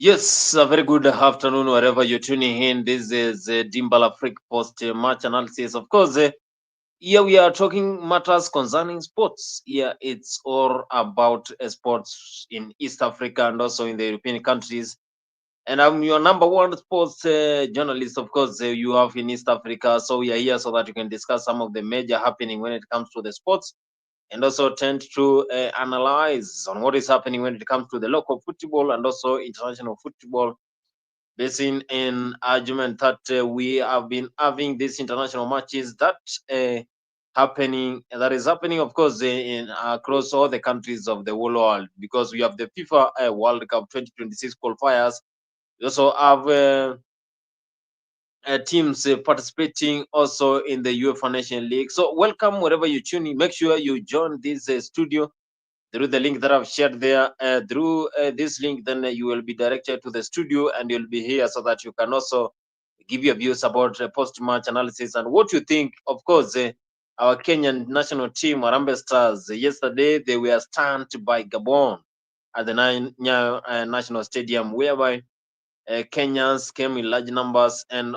Yes, a very good afternoon wherever you're tuning in. This is Dimbala Freak Post match analysis. Of course, here we are talking matters concerning sports. Here it's all about sports in East Africa and also in the European countries. And I'm your number one sports journalist, of course, you have in East Africa. So we are here so that you can discuss some of the major happening when it comes to the sports and also tend to analyze on what is happening when it comes to the local football and also international football, basing in argument that we have been having these international matches uh, that is happening, of course, in across all the countries of the whole world, because we have the FIFA World Cup 2026 qualifiers. We also have teams participating also in the UEFA Nations League. So welcome wherever you tune in. Make sure you join this studio through the link that I've shared there. Through this link, then you will be directed to the studio and you'll be here so that you can also give your views about post-match analysis and what you think. Of course, our Kenyan national team, Harambee Stars, yesterday they were stunned by Gabon at the National Stadium, whereby Kenyans came in large numbers, and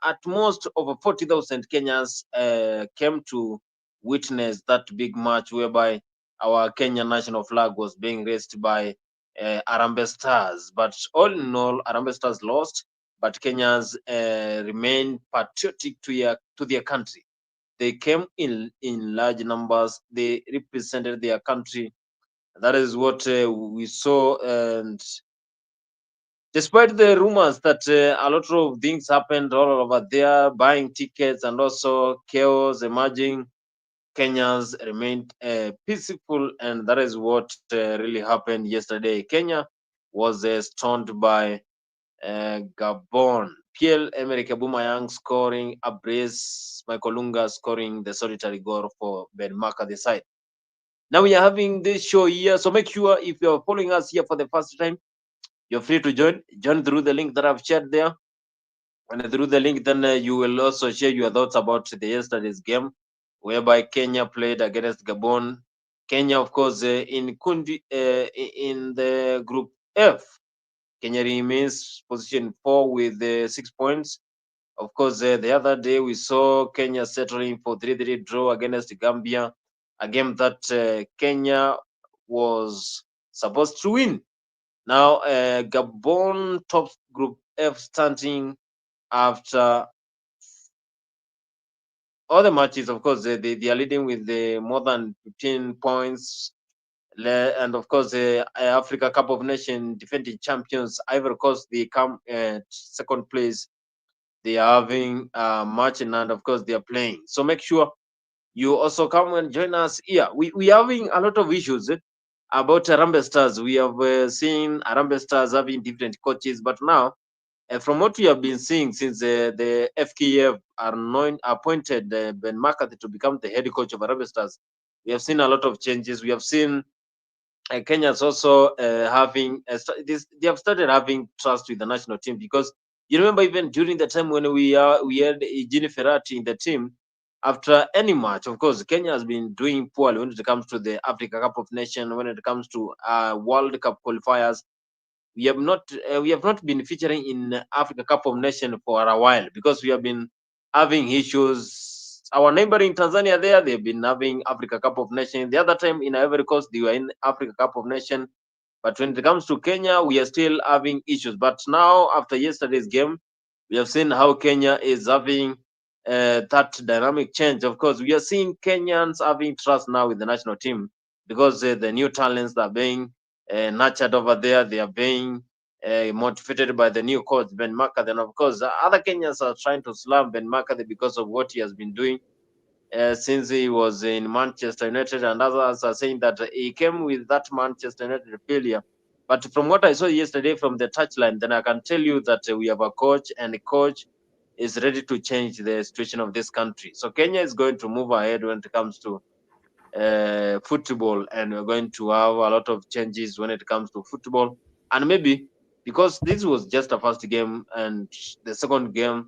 at most over 40,000 Kenyans came to witness that big match, whereby our Kenyan national flag was being raised by Harambee Stars. But all in all, Harambee Stars lost, but Kenyans remained patriotic to their country. They came in large numbers. They represented their country. That is what we saw, and despite the rumors that a lot of things happened all over there, buying tickets and also chaos emerging, Kenyans remained peaceful, and that is what really happened yesterday. Kenya was stunned by Gabon. Pierre-Emerick Aubameyang scoring a brace, Michael Lunga scoring the solitary goal for Ben Maka the side. Now we are having this show here, so make sure if you're following us here for the first time, you're free to join through the link that I've shared there, and through the link then you will also share your thoughts about the yesterday's game, whereby Kenya played against Gabon. Kenya, of course, in the group F, Kenya remains position 4 with 6 points. Of course, the other day we saw Kenya settling for 3-3 draw against Gambia, a game that Kenya was supposed to win. Now, Gabon tops Group F standing after all the matches. Of course, they are leading with more than 15 points. And of course, the Africa Cup of Nations defending champions, Ivory Coast, they come at second place. They are having a match in hand. Of course, they are playing. So make sure you also come and join us here. We are having a lot of issues about Harambee Stars. We have seen Harambee Stars having different coaches, but now, from what we have been seeing since the FKF appointed Ben McCarthy to become the head coach of Harambee Stars, we have seen a lot of changes. We have seen Kenyans also they have started having trust with the national team, because you remember even during the time when we had Gini Ferrati in the team, after any match, of course, Kenya has been doing poorly when it comes to the Africa Cup of Nations, when it comes to World Cup qualifiers. We have not been featuring in Africa Cup of Nations for a while, because we have been having issues. Our neighboring Tanzania there, they've been having Africa Cup of Nations. The other time in Ivory Coast, they were in Africa Cup of Nations. But when it comes to Kenya, we are still having issues. But now, after yesterday's game, we have seen how Kenya is having that dynamic change. Of course, we are seeing Kenyans having trust now with the national team, because the new talents that are being nurtured over there, they are being motivated by the new coach, Ben McCarthy. And of course, other Kenyans are trying to slam Ben McCarthy because of what he has been doing since he was in Manchester United, and others are saying that he came with that Manchester United failure. But from what I saw yesterday from the touchline, then I can tell you that we have a coach, and the coach is ready to change the situation of this country. So Kenya is going to move ahead when it comes to football, and we're going to have a lot of changes when it comes to football. And maybe because this was just a first game, and the second game,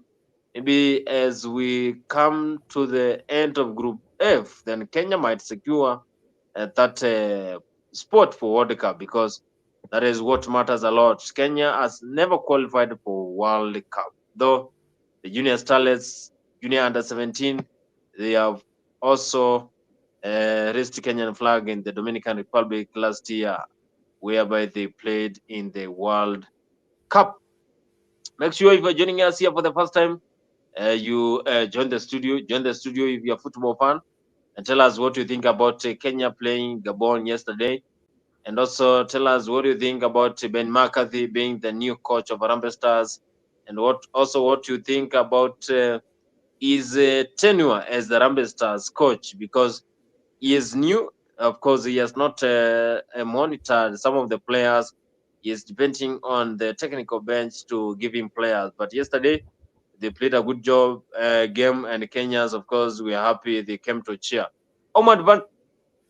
maybe as we come to the end of Group F, then Kenya might secure that spot for World Cup, because That is what matters a lot. Kenya has never qualified for World Cup, though the junior starlets, junior under 17, they have also raised the Kenyan flag in the Dominican Republic last year, whereby they played in the World Cup. Make sure if you're joining us here for the first time, you join the studio. Join the studio if you're a football fan, and tell us what you think about Kenya playing Gabon yesterday. And also tell us what you think about Ben McCarthy being the new coach of Harambee Stars, and what you think about his tenure as the Harambee Stars coach, because he is new. Of course, he has not monitored some of the players. He is depending on the technical bench to give him players. But yesterday, they played a good job game, and Kenyans, of course, we are happy they came to cheer. Omar Van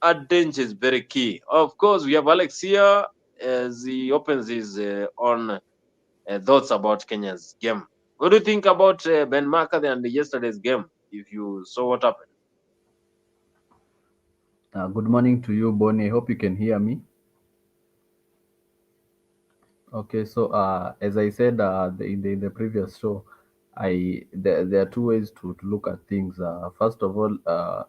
Adenj is very key. Of course, we have Alex here as he opens his own thoughts about Kenya's game. What do you think about Ben McCarthy and yesterday's game? If you saw what happened. Good morning to you, Bonnie. I hope you can hear me. Okay, so as I said in the previous show, there are two ways to look at things. First of all,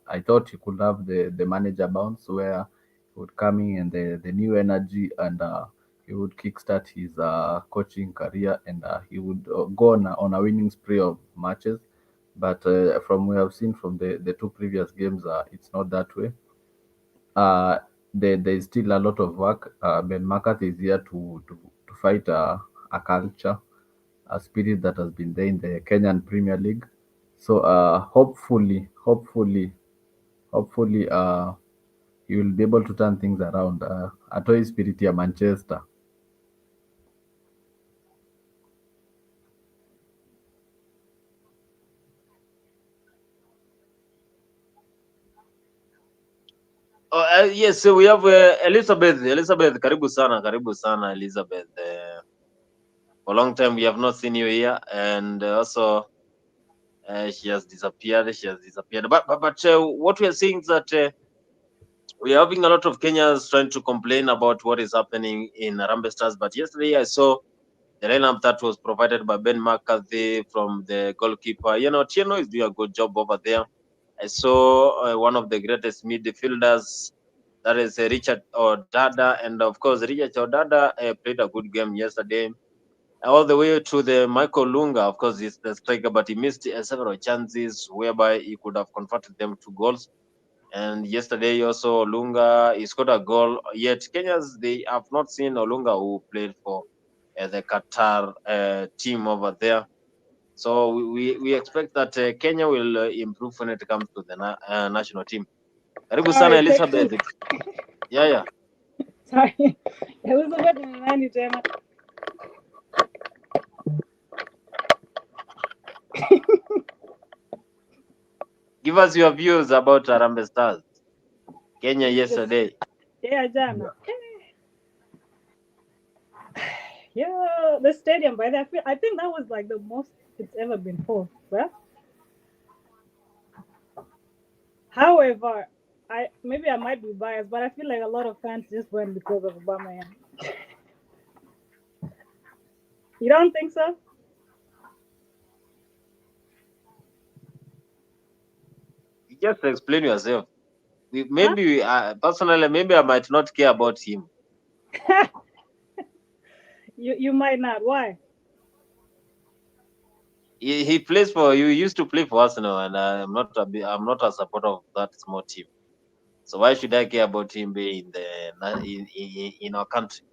I thought he could have the manager bounce where he would come in and the new energy and he would kickstart his coaching career and he would go on a winning spree of matches. But from we have seen from the two previous games, it's not that way. uh, there is still a lot of work. Ben McCarthy is here to fight a culture, a spirit that has been there in the Kenyan Premier League. So hopefully, he will be able to turn things around. Atoe spirit ya Manchester. Oh, yes, so we have Elizabeth. Elizabeth, karibu sana, Elizabeth. For a long time we have not seen you here, and also she has disappeared. She has disappeared. But what we are seeing is that we are having a lot of Kenyans trying to complain about what is happening in Harambee Stars. But yesterday I saw the lineup that was provided by Ben McCarthy from the goalkeeper. You know, Tieno is doing a good job over there. I saw one of the greatest midfielders, that is Richard Odada, and of course Richard Odada played a good game yesterday. All the way to the Michael Lunga, of course, he's the striker, but he missed several chances whereby he could have converted them to goals. And yesterday also Olunga he scored a goal. Yet Kenyans they have not seen Olunga who played for the Qatar team over there. So we expect that Kenya will improve when it comes to the national team. Karibu sana Sorry, Elizabeth. Yeah, yeah. sorry. Elizabeth ni nani tena? Give us your views about Harambee Stars. Kenya yesterday. Yeah, jana. Yeah, the stadium, by the way, I think that was like the most it's ever been full. Well, however, I might be biased, but I feel like a lot of fans just went because of Obama. You don't think so? You just explain yourself. Huh? Maybe personally, maybe I might not care about him. You might not. Why? He plays for you. Used to play for Arsenal, and I'm not a supporter of that small team. So why should I care about him being in in our country?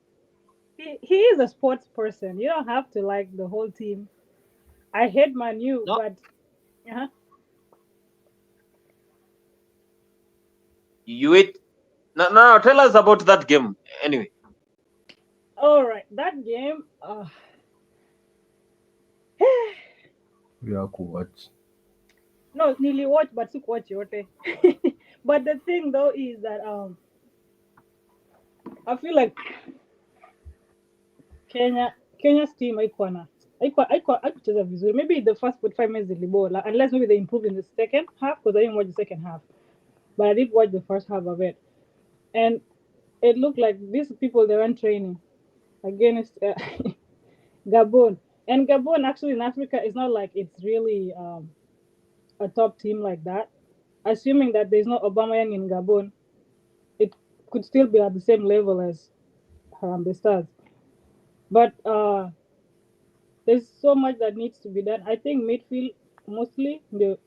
He is a sports person. You don't have to like the whole team. I hate Manu, No, but uh you wait. No, tell us about that game anyway. all right, that game. We are to watch. No, nearly watch, but watch yote. But the thing though is that I feel like Kenya's team haikucheza vizuri. Maybe the first 45 minutes ilibola, unless maybe they improved in the second half because I didn't watch the second half, but I did watch the first half of it, and it looked like these people they weren't training. against Gabon. And Gabon actually in Africa is not like it's really a top team like that. Assuming that there's no Aubameyang in Gabon, it could still be at the same level as the Stars. But there's so much that needs to be done. I think midfield mostly the.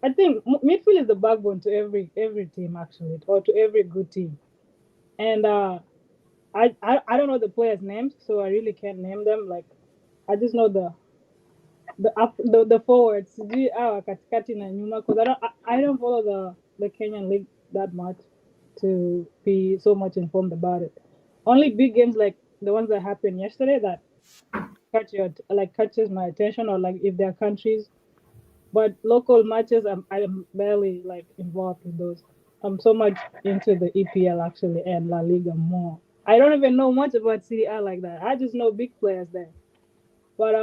I think midfield is the backbone to every team actually, or to every good team. And I don't know the players' names, so I really can't name them. Like I just know the forwards. Sijui hawa katikati na nyuma, because I don't follow the Kenyan league that much to be so much informed about it. Only big games like the ones that happened yesterday that catches my attention, or like if they're countries. But local matches, I'm barely like involved in those. I'm so much into the EPL actually and La Liga more. I don't even know much about CDI like that. I just know big players there. But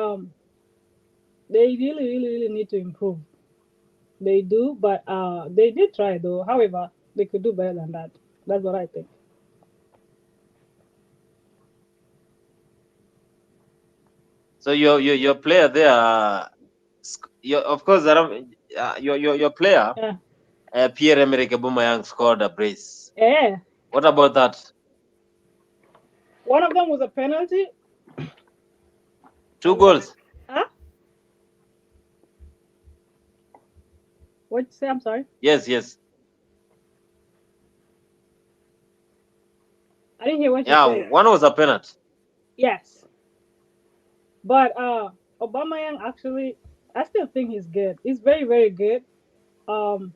they really need to improve. They do, but they did try though. However, they could do better than that. That's what I think. So your player there, of course, your player, Yeah. Pierre-Emerick Aubameyang scored a brace. Yeah. What about that? One of them was a penalty. 2 goals. Huh? What you say? I'm sorry. Yes. I didn't hear what you Yeah, said. one was a penalty. Yes. But Aubameyang actually, I still think he's good. He's very good. Um,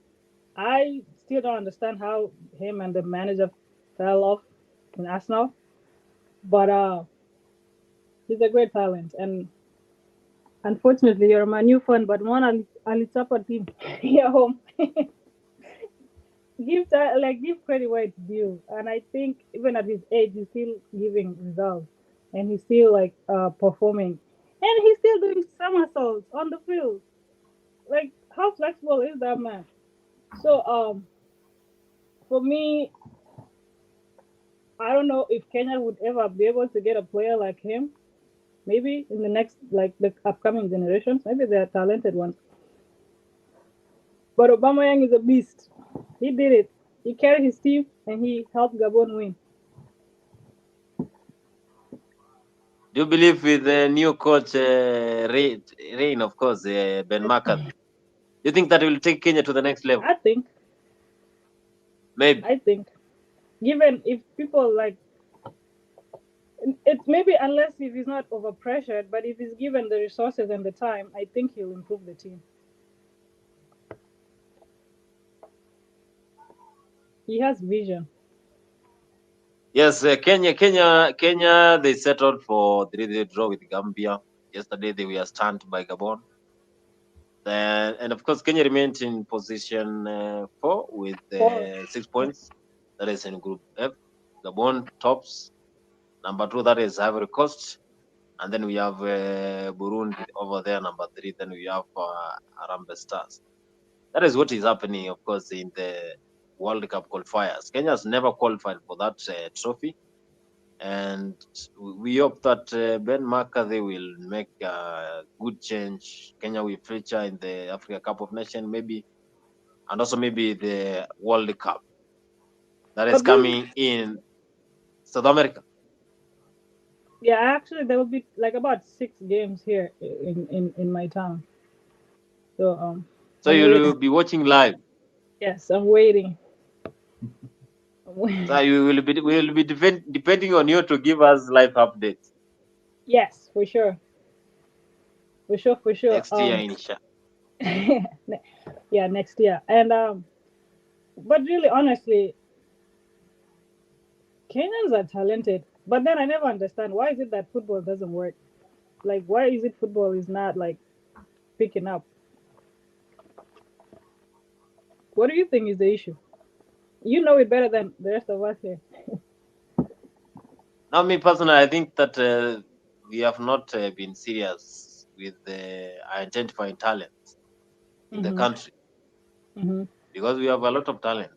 I still don't understand how him and the manager fell off in Arsenal, but he's a great talent. And unfortunately, you're my new fan, but one Alitapa team here home. Give credit where it's due, and I think even at his age, he's still giving results, and he's still like performing, and he's still doing somersaults on the field. Like how flexible is that man? So for me, I don't know if Kenya would ever be able to get a player like him. Maybe in the next like the upcoming generations, maybe they're talented ones. But Aubameyang is a beast. He did it. He carried his team and he helped Gabon win. Do you believe with the new coach, Rain, of course, Ben McCarthy? Do you think that will take Kenya to the next level? I think. Maybe. I think. Given if people like it, maybe unless if he's not over pressured, but if he's given the resources and the time, I think he'll improve the team. He has vision. Yes, Kenya, they settled for 3-3 draw with Gambia. Yesterday, they were stunned by Gabon. And of course, Kenya remained in position 4 with 6 points. That is in Group F. Gabon tops. Number 2, that is Ivory Coast. And then we have Burundi over there, number 3. Then we have Harambee Stars. That is what is happening, of course, in the World Cup qualifiers. Kenya has never qualified for that trophy. And we hope that Ben McCarthy will make a good change. Kenya will feature in the Africa Cup of Nations, maybe, and also maybe the World Cup that is coming in South America. Yeah, actually, there will be like about 6 games here in my town. So So you'll be watching live. Yes, I'm waiting. So we will be depending on you to give us live updates. Yes, for sure. For sure. Next year, Insha. Yeah, next year. And but really, honestly, Kenyans are talented. But then I never understand why is it that football doesn't work? Like, why is it football is not like picking up? What do you think is the issue? You know it better than the rest of us here. Now, me personally, I think that we have not been serious with identifying talents in the country because we have a lot of talent.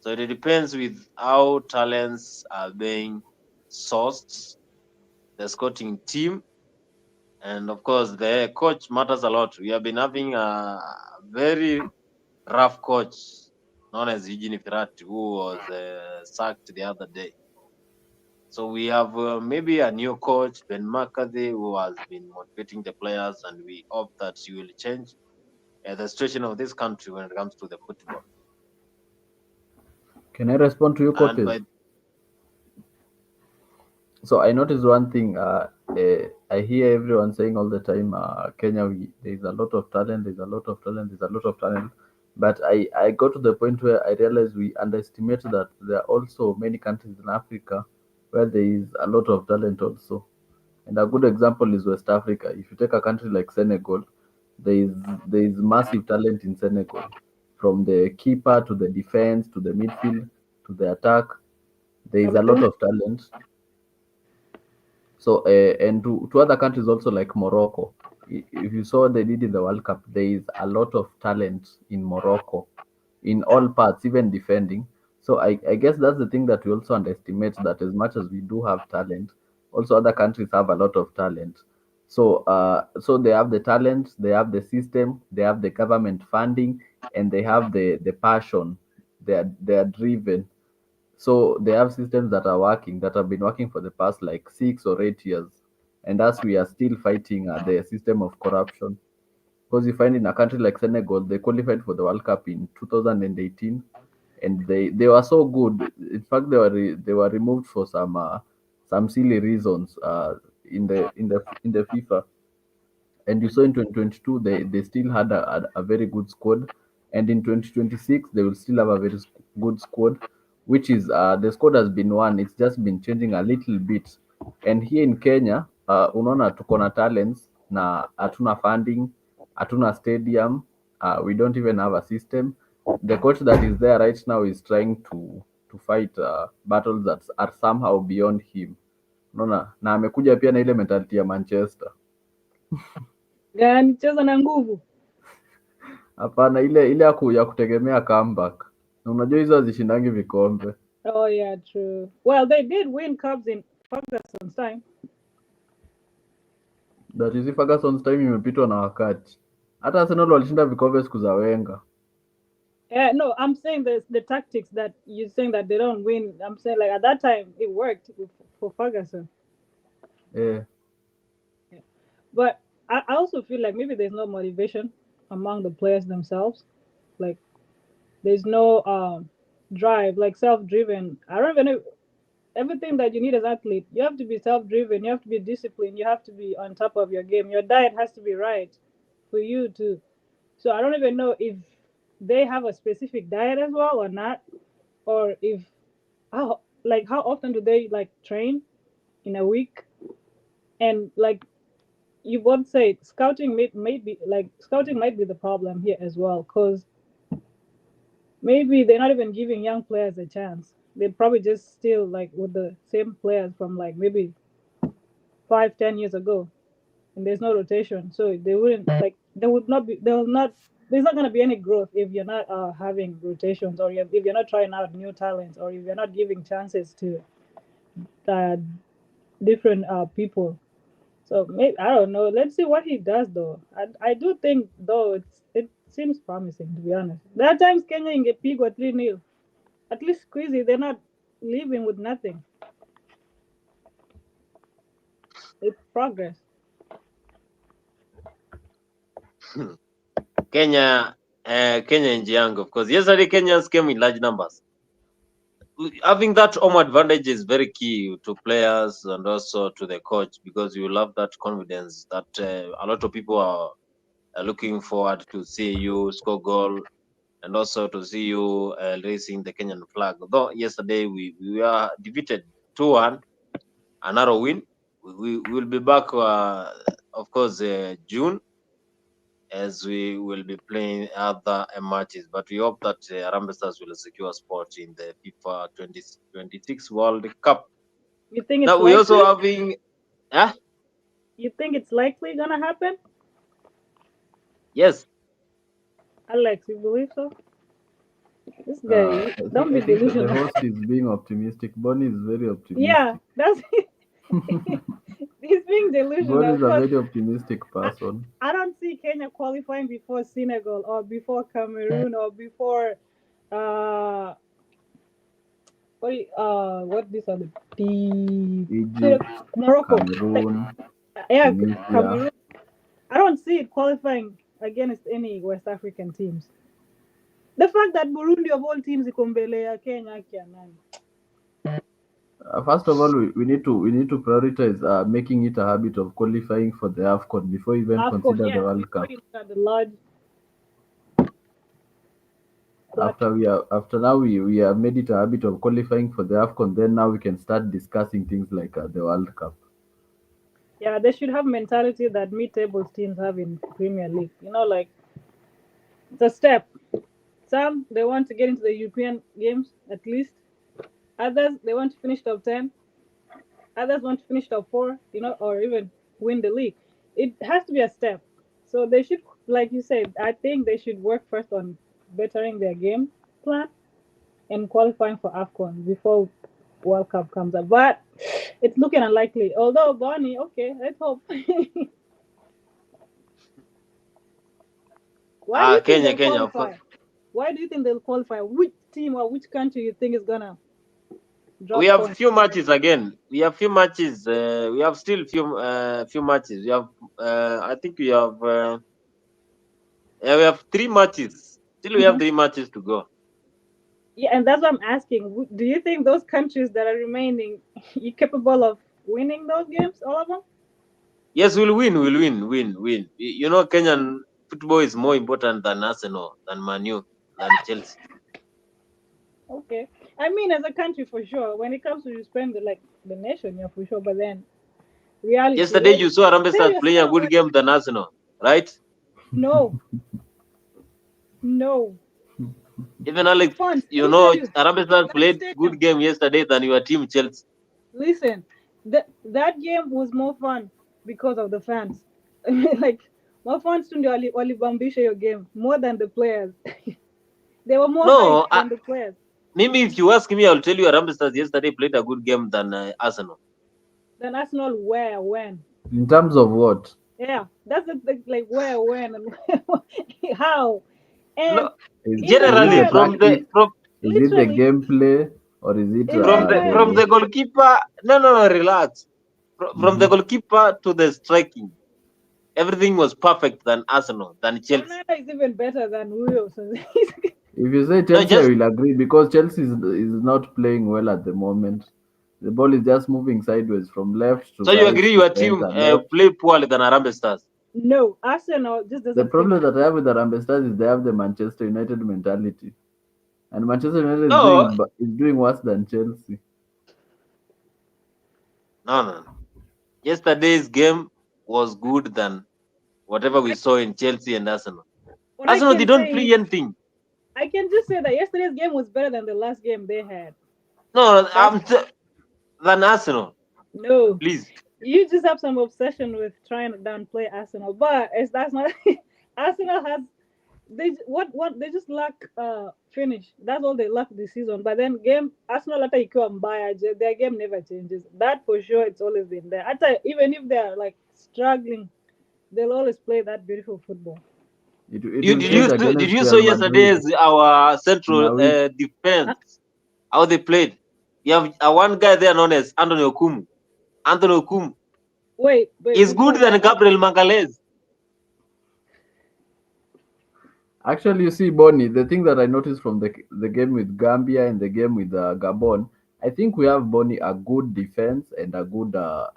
So it depends with how talents are being sourced, the scouting team, and of course the coach matters a lot. We have been having a very rough coach known as Eugene Firati, who was sacked the other day. So we have maybe a new coach, Ben McCarthy, who has been motivating the players, and we hope that he will change the situation of this country when it comes to the football. Can I respond to you, And Cortez? So I noticed one thing. I hear everyone saying all the time, Kenya, there's a lot of talent, there's a lot of talent, there's a lot of talent. But I got to the point where I realized we underestimate that there are also many countries in Africa where there is a lot of talent also. And a good example is West Africa. If you take a country like Senegal, there is massive talent in Senegal, from the keeper to the defense to the midfield to the attack. There is a lot of talent. So, and to other countries also like Morocco, if you saw what they did in the World Cup, there is a lot of talent in Morocco, in all parts, even defending. So I guess that's the thing that we also underestimate, that as much as we do have talent, also other countries have a lot of talent. So they have the talent, they have the system, they have the government funding, and they have the passion. They are driven, so they have systems that are working, that have been working for the past like 6 or 8 years. And as we are still fighting the system of corruption, because you find in a country like Senegal, they qualified for the World Cup in 2018, and they were so good. In fact, they were removed for some silly reasons in the FIFA. And you saw in 2022 they still had a very good squad, and in 2026 they will still have a very good squad, which is the squad has been one, it's just been changing a little bit. And here in Kenya, unaona tuko na talents na hatuna funding, hatuna stadium, we don't even have a system. The coach that is there right now is trying to fight battles that are somehow beyond him, unaona, na amekuja pia na ile mentality ya Manchester. Gani cheza na nguvu. Hapana, ile ya kutegemea comeback. Na unajua hizo hazishindangi vikombe. Oh yeah, true. Well, they did win cups in Ferguson's time. That is, Ferguson's time imepitwa na wakati. Hata Arsenal walishinda vikombe siku za Wenger. No, I'm saying the tactics that you're saying that they don't win. I'm saying like at that time it worked for Ferguson. Yeah. But I also feel like maybe there's no motivation among the players themselves. Like there's no drive, like self-driven. I don't even know everything that you need as an athlete. You have to be self-driven. You have to be disciplined. You have to be on top of your game. Your diet has to be right for you to. So I don't even know if they have a specific diet as well or not, or if how often do they like train in a week, and like you both say scouting scouting might be the problem here as well, because maybe they're not even giving young players a chance. They're probably just still like with the same players from like maybe 5-10 years ago, and there's no rotation, so they wouldn't like there's not going to be any growth if you're not having rotations, or if you're not trying out new talents, or if you're not giving chances to uh, different people. So maybe I don't know. Let's see what he does though. I do think though it seems promising, to be honest. There are times Kenya can get pig or 3-0. At least squeezy, they're not leaving with nothing. It's progress. Kenya, Kenya nchi yangu, of course. Yesterday Kenyans came in large numbers. Having that home advantage is very key to players and also to the coach, because you love that confidence that a lot of people are looking forward to see you score goal, and also to see you raising the Kenyan flag. Though yesterday we were defeated 2-1, another win. We will be back, of course, June, as we will be playing other matches. But we hope that Harambee Stars will secure a spot in the FIFA 2026 World Cup. You think it's Now we likely? also having, You think it's likely gonna happen? yes, Alex, you believe so? This guy, don't I be think the delusional. host is being optimistic. Bonnie is very Yeah, optimistic. that's he's being Bonnie delusional is a because very optimistic I, person. I don't see Kenya qualifying before Senegal or before Cameroon or before uh what these are the Egypt, Morocco. Like, Cameroon, yeah, Tunisia. Cameroon. I don't see it qualifying against any West African teams. The fact that Burundi of all teams iko mbele ya Kenya kianani. First of all, we need to prioritize making it a habit of qualifying for the AFCON before even AFCON, consider the yeah, World before Cup. you look at the large After platform. now we have made it a habit of qualifying for the AFCON, then now we can start discussing things like the World Cup. Yeah, they should have mentality that mid-table teams have in Premier League. Like it's a step. Some they want to get into the European games at least. Others they want to finish top 10. Others want to finish top 4. Or even win the league. It has to be a step. So they should, like you said, I think they should work first on bettering their game plan and qualifying for AFCON before World Cup comes up. But it's looking unlikely. Although Bonnie, okay, let's hope. Why do you think Kenya, they'll Kenya, of course. qualify? Why do you think they'll qualify? Which team or which country you think is gonna We drop have points? few matches again. We have few matches. We have still few matches. We have I think we have yeah, we have 3 matches. Still we have Hmm. 3 matches to go. Yeah, and that's what I'm asking. Do you think those countries that are remaining, you capable of winning those games, all of them? Yes, we'll win. We'll win. Kenyan football is more important than Arsenal, than Manu, than Chelsea. Okay. I mean, as a country, for sure. When it comes to you spend the nation, yeah, for sure. But then reality, Yesterday you saw Harambee tell Stars playing a yourself, good game than Arsenal, right? no, no. Even Alex, Fans, let me tell you, Harambee Stars that played good stadium. game yesterday than your team Chelsea. Listen, that game was more fun because of the fans. Like more fans to walibambisha your game more than the players. They were more hyped No, than the players. maybe if you ask me, I'll tell you Harambee Stars yesterday played a good game than Arsenal. Then Arsenal where when? In terms of what? Yeah, that's like where when and how. No, And in the Is it generally the entire from league, the tactics? from Is it the literally gameplay? Or is it in the entire from the? the league. goalkeeper. No, relax. From the Mhm. goalkeeper to the striking, everything was perfect than Arsenal, than Chelsea. Onana is even better than Huyo. So If you say No, Chelsea, I just will agree because Chelsea is not playing well at the moment. The ball is just moving sideways from left to so you right agree to your team center left. play poorly than Harambee Stars. no, Arsenal just The doesn't fit. problem that I have with the Rambe Stars is they have the Manchester United mentality, and Manchester United No, is doing worse than Chelsea. no. Yesterday's game was good than whatever we I, saw in Chelsea and Arsenal. what I Arsenal, they can don't say play is anything. I can just say that yesterday's game was better than the last game they had. No, That's than Arsenal. no. Please. You just have some obsession with trying to downplay Arsenal, but that's not. Arsenal has they just lack finish. That's all they lack this season. But then game Arsenal hata ikiwa mbaya, their game never changes. That for sure, it's always been there. Hata even if they're like struggling, they'll always play that beautiful football. It You will change did against you saw Real Madrid yesterday's our in central a week. Uh, defense how they played? You have one guy there known as Anthony Okumu. Anthony Okumu wait, is which good one? than Gabriel Magalhaes. Actually, you see, Bonnie, the thing that I noticed from the game with Gambia and the game with Gabon, I think we have Bonnie a good defense and a good,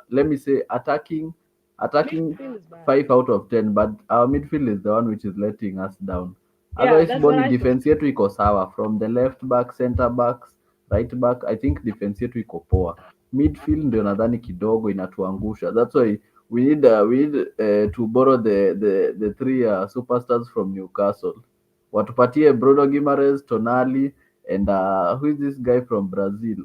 let me say, attacking Midfield is bad. 5 out of 10. But our midfield is the one which is letting us down. Yeah, Otherwise, that's what Bonnie I thought. defense yetu iko sawa from the left back, center backs, right back. I think defense yetu iko poa. Midfield ndio nadhani kidogo inatuangusha. That's why we need to borrow the three superstars from Newcastle. Watupatie Bruno Guimaraes, Tonali, and who is this guy from Brazil?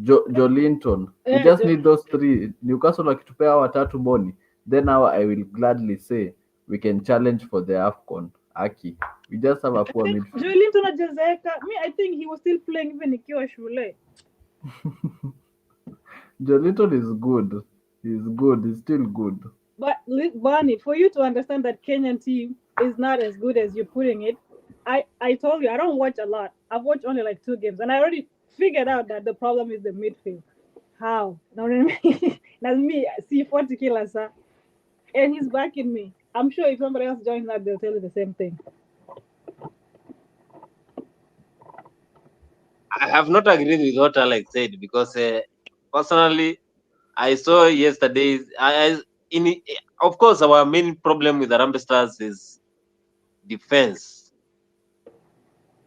Jolinton. We Yeah, just need those three. Newcastle wakitupea hawa watatu Boni, then now I will gladly say we can challenge for the AFCON. Aki. We just have a I poor think midfield. Joelinton Ajazeka. Me, I think he was still playing even ikiwa shule. Jolinton is good. He's good. He's still good. But Barney, for you to understand that Kenyan team is not as good as you're putting it, I told you I don't watch a lot. I've watched only like 2 games, and I already figured out that the problem is the midfield. How? Know what I mean? That's me. See 40 killers, sir. And he's backing me. I'm sure if somebody else joins that, they'll tell you the same thing. I have not agreed with what Alex said because personally, I saw yesterday. Of course, our main problem with the Harambee Stars is defense.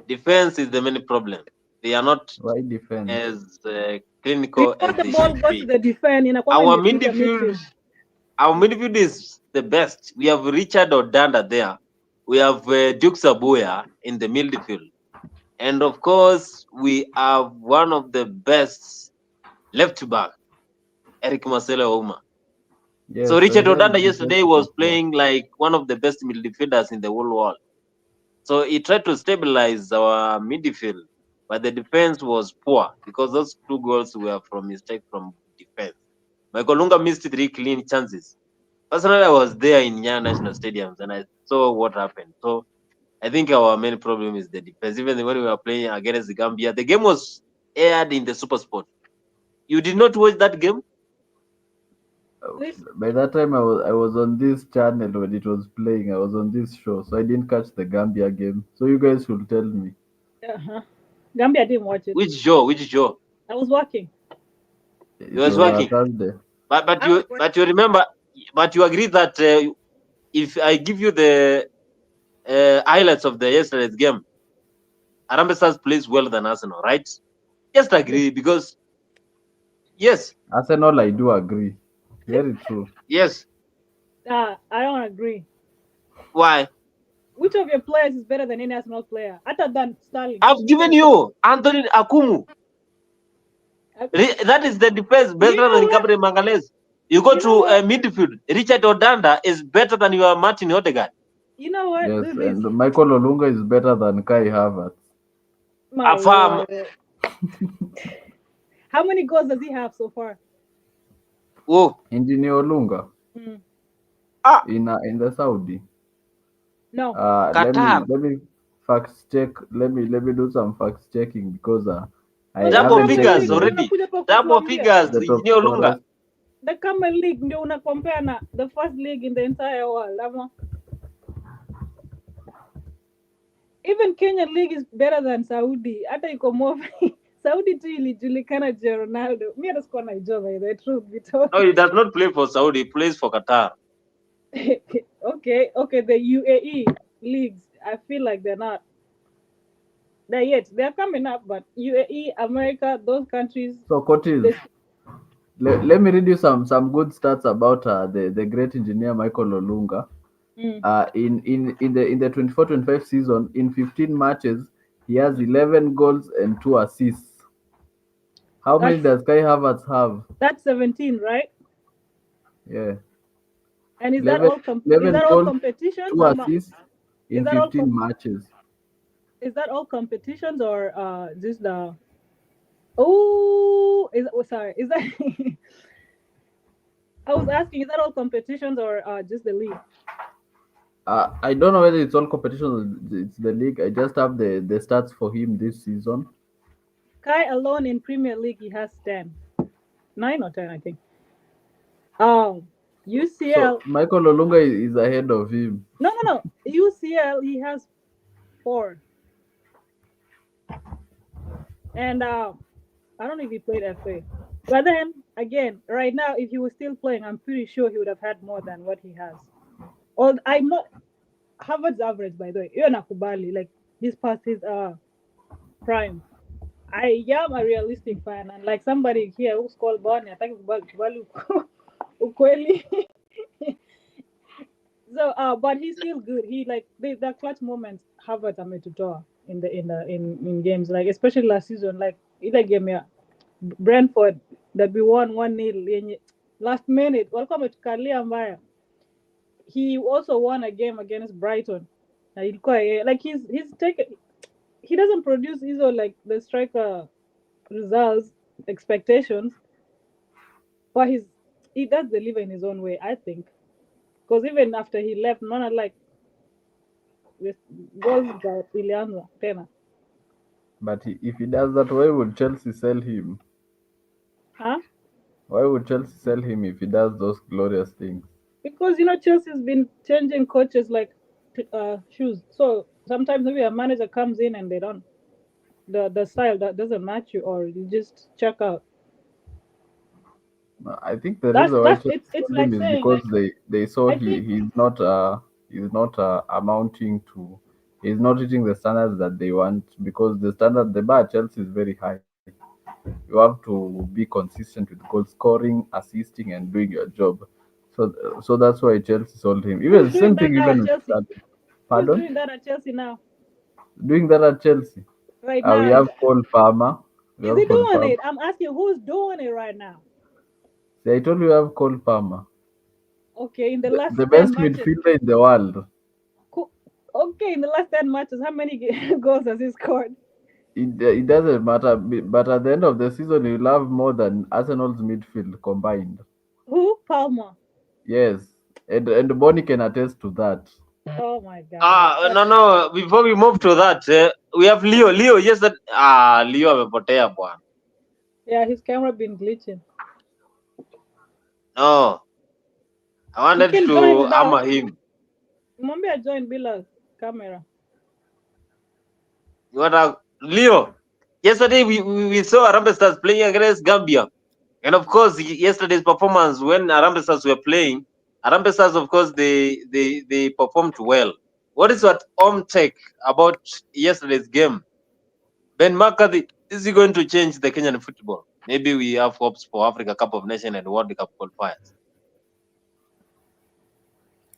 Defense is the main problem. They are not Why defense? as clinical Before as the they ball should goes to be. the defense, Our in the midfield, our midfield is the best. We have Richard Odanda there. We have Duke Sabuya in the midfield, and of course, we have one of the best left back, Eric Marcelo Ouma. Yes, So I Richard heard Odanda the defense yesterday is was poor. playing like one of the best midfielders in the whole world. So he tried to stabilize our midfield, but the defense was poor because those 2 goals were from mistake from defense. Michael Lunga missed 3 clean chances. Personally, I was there in Nya National Stadiums and I saw what happened. So I think our main problem is the defense. Even when we were playing against the Gambia, the game was aired in the Super Sport. You did not watch that game? This, By that time, I was on this channel when it was playing. I was on this show, so I didn't catch the Gambia game. So you guys should tell me. uh-huh. Gambia didn't watch it. Which show? Which show? I was working. It It was was working. Thursday. But I was you remember, but you agree that if I give you the highlights of the yesterday's game, Harambee Stars plays well than Arsenal, right? Just agree because yes, Arsenal, I do agree. Very true. yes. I don't agree. Why? Which of your players is better than any Arsenal player, other than Sterling? I've given you Anthony Akumu. That is the defense You better know than what? Gabriel Magalhaes. You go You know to what? midfield. Richard Odanda is better than your Martin Odegaard. You know what? Yes, Do this. and Michael Olunga is better than Kai Havertz. My Afam. lord. How many goals does he have so far? Oh, Engineer Olunga Mm. in the Saudi. No. Qatar. Let me fact check. Let me do some fact checking because I No, the Double haven't Camel checked figures League ndio already. unakuja pa Double kutuambia. figures. the top Engineer Olunga. scorers. The Camel League ndio una compare na the first league in the entire world. Ama. Even Kenyan League is better than Saudi. Hata iko more. Saudi tu ilijulikana je Ronaldo. Mi hata sikuwa naijua by the truth be told. No, he does not play for Saudi. He plays for Qatar. Okay, the UAE leagues, I feel like they're not there yet. They're coming up, but UAE, America, those countries, So Curtis, they, let me read you some good stats about the great engineer Michael Olunga. mm, In the 24-25 season, in 15 matches, he has 11 goals and 2 assists. How many that's does Kai Havertz have? that's 17, right? Yeah, And is that 11, all 11 goals, competitions? 2 assists Is in that all 15 matches. is that all competitions or just the sorry, is that I was asking, is that all competitions or just the league? I don't know whether it's all competitions. It's the league. I just have the stats for him this season. Kai alone in Premier League he has 10. 9 or 10, I think. So UCL Michael Olunga is ahead of him. No. UCL he has 4. And I don't know if he played FA. But then again, right now, if he was still playing, I'm pretty sure he would have had more than what he has. Or I'm not Harvard's average, by the way. You're nakubali, like he's past his prime. I am a realistic fan, and like somebody here who's called Bonnie, I think kubali ukweli. So, but he's still good. He like the clutch moments Harvard ametutoa in games, like especially last season, like ile game ya Brentford that we won 1-0 yenye last minute walikuwa wametukalia mbaya. He also won a game against Brighton Like he's taken. He doesn't produce either like the striker results expectations, but he does deliver in his own way. I think because even after he left, none like with goals by Ilianza Tena. But if he does that, why would Chelsea sell him? Huh? Why would Chelsea sell him if he does those glorious things? Because Chelsea's been changing coaches like shoes. So sometimes maybe a manager comes in and they don't the style that doesn't match you, or you just check out. I think the That's reason why that's Chelsea it's sold like him is saying because like they saw I think he's not amounting to, he's not reaching the standards that they want, because the bar at Chelsea is very high. You have to be consistent with goal scoring, assisting, and doing your job. So that's why Chelsea sold him. Even who's doing same that thing now even at with Chelsea? Sadio. Who's Pardon? doing that at Chelsea now? Doing that at Chelsea. Right We now, have Cole Palmer. We is have he Cole doing Palmer. it? I'm asking who's doing it right now. See, I told you we have Cole Palmer, Okay, in the the, last the 10 best matches. midfielder in the world. Okay, in the last 10 matches, how many goals has he scored? It doesn't matter, but at the end of the season, you'll have more than Arsenal's midfield combined. Who? Palmer. Yes, and Bonnie can attest to that. Oh my god. No, no. Before we move to that, we have Leo. Leo, yes, that Leo amepotea bwana. Yeah, his camera been glitching. No, I He wanted can join to without. hammer him. Maybe I joined Billa's camera. You want to Leo? Yesterday we saw Harambee Stars playing against Gambia, and of course yesterday's performance when Harambee Stars were playing, Harambee Stars, of course, they performed well. What is your own take about yesterday's game? Ben McCarthy, is he going to change the Kenyan football? Maybe we have hopes for Africa Cup of Nations and World Cup qualifiers.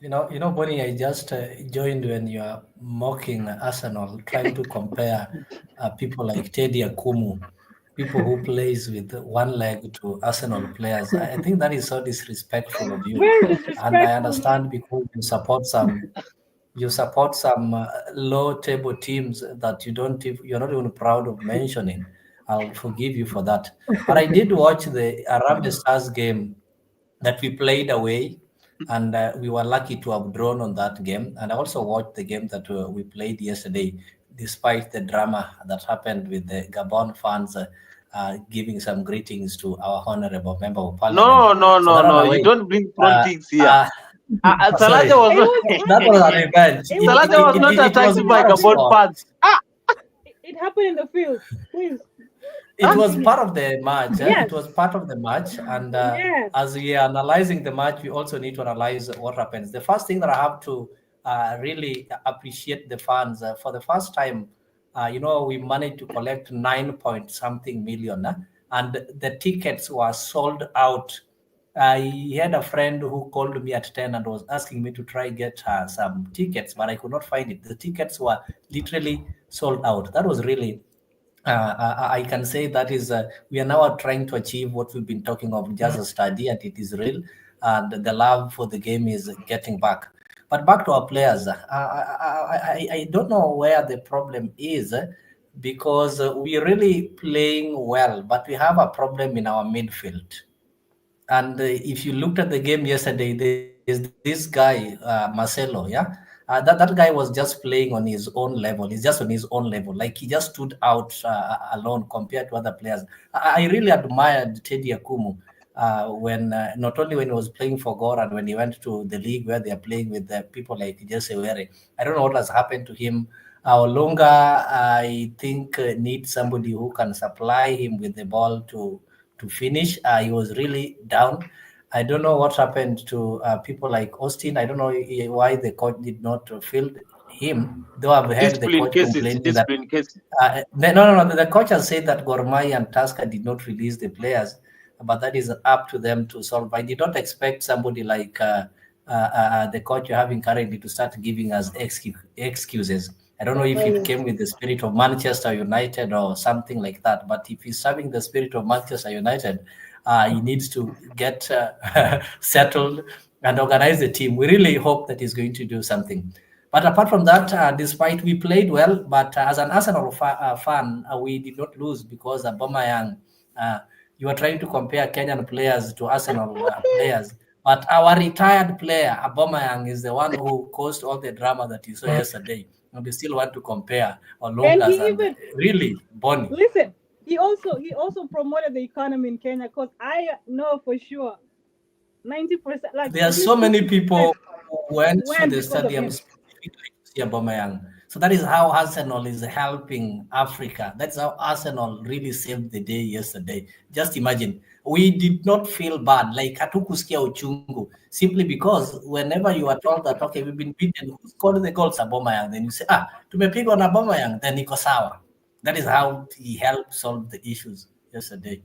Bonnie, I just joined when you are mocking Arsenal, trying to compare people like Teddy Akumu, people who plays with one leg, to Arsenal players. I think that is so disrespectful of you, Very and I disrespectful, man. understand because you support some low table teams that you're not even proud of mentioning. I'll forgive you for that. But I did watch the Harambee Stars game that we played away, and we were lucky to have drawn on that game. And I also watched the game that we played yesterday, despite the drama that happened with the Gabon fans giving some greetings to our honorable member of parliament. No, no, So no, that on no. the You way, don't bring uh, politics here. uh, Salaja sorry, It was was that was happening. an event. It was Salaja was not happening. It It attacked was happened in by the part of Gabon field. sport. fans. It happened in the field. Please It was continue. part of the match. It Yes. was part of the match, and Yes. as we are analyzing the match, we also need to analyze what happens. The first thing that I have to really appreciate the fans for the first time. We managed to collect 9 point something million, and the tickets were sold out. I had a friend who called me at 10 and was asking me to try get some tickets, but I could not find it. The tickets were literally sold out. That was really I can say that is we are now trying to achieve what we've been talking of, just a study, and it is real, and the love for the game is getting back. But back to our players, I don't know where the problem is, because we're really playing well, but we have a problem in our midfield. And if you looked at the game yesterday, there's this guy, Marcelo, yeah? That guy was just playing on his own level. He's just on his own level. Like he just stood out alone compared to other players. I really admired Teddy Akumu when not only when he was playing for Gor and when he went to the league where they are playing with people like Jesse Were. I don't know what has happened to him. Olunga, I think, needs somebody who can supply him with the ball to finish. He was really down. I don't know what happened to people like Austin. I don't know why the coach did not field him, though I've heard the Discipline coach cases, complaining that discipline cases. no. The coach has said that Gormai and Tasker did not release the players, but that is up to them to solve. I did not expect somebody like the coach you're having currently to start giving us excuses. I don't know if Oh, it yes. came with the spirit of Manchester United or something like that. But if he's having the spirit of Manchester United, he needs to get settled and organize the team. We really hope that he's going to do something. But apart from that, despite we played well, but as an Arsenal fan, we did not lose because Aubameyang. You are trying to compare Kenyan players to Arsenal players, but our retired player Aubameyang is the one who caused all the drama that you saw yesterday, and you still want to compare Olungas he and even really Bonnie. listen. He also promoted the economy in Kenya, because I know for sure 90%, like There are at so least many 50% people who went to went the because of stadium him. specifically to see Aubameyang. So that is how Arsenal is helping Africa. That's how Arsenal really saved the day yesterday. Just imagine, we did not feel bad, like hatukusikia uchungu, simply because whenever you are told that, okay, we've been beaten, who scored the goals? Aubameyang. Then you say, tumepigwa na Aubameyang, then iko sawa. That is how he helped solve the issues yesterday.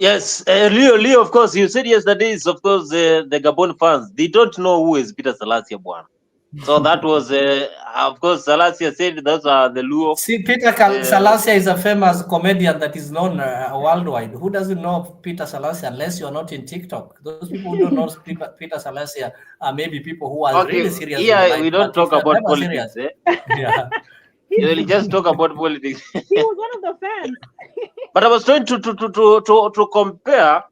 Yes, Leo, of course, you said yesterday is, of course, the Gabon fans, they don't know who is Peter Selassie Bwana. So that was, of course, Selassie said those are the Luo. See, Peter Selassie is a famous comedian that is known worldwide. Who doesn't know Peter Selassie unless you're not in TikTok? Those people who don't know Peter Selassie are maybe people who are really serious in Yeah, life. we don't But if talk you're about never politics. serious, yeah. You will just talk about politics. He was one of the fans. But I was trying to compare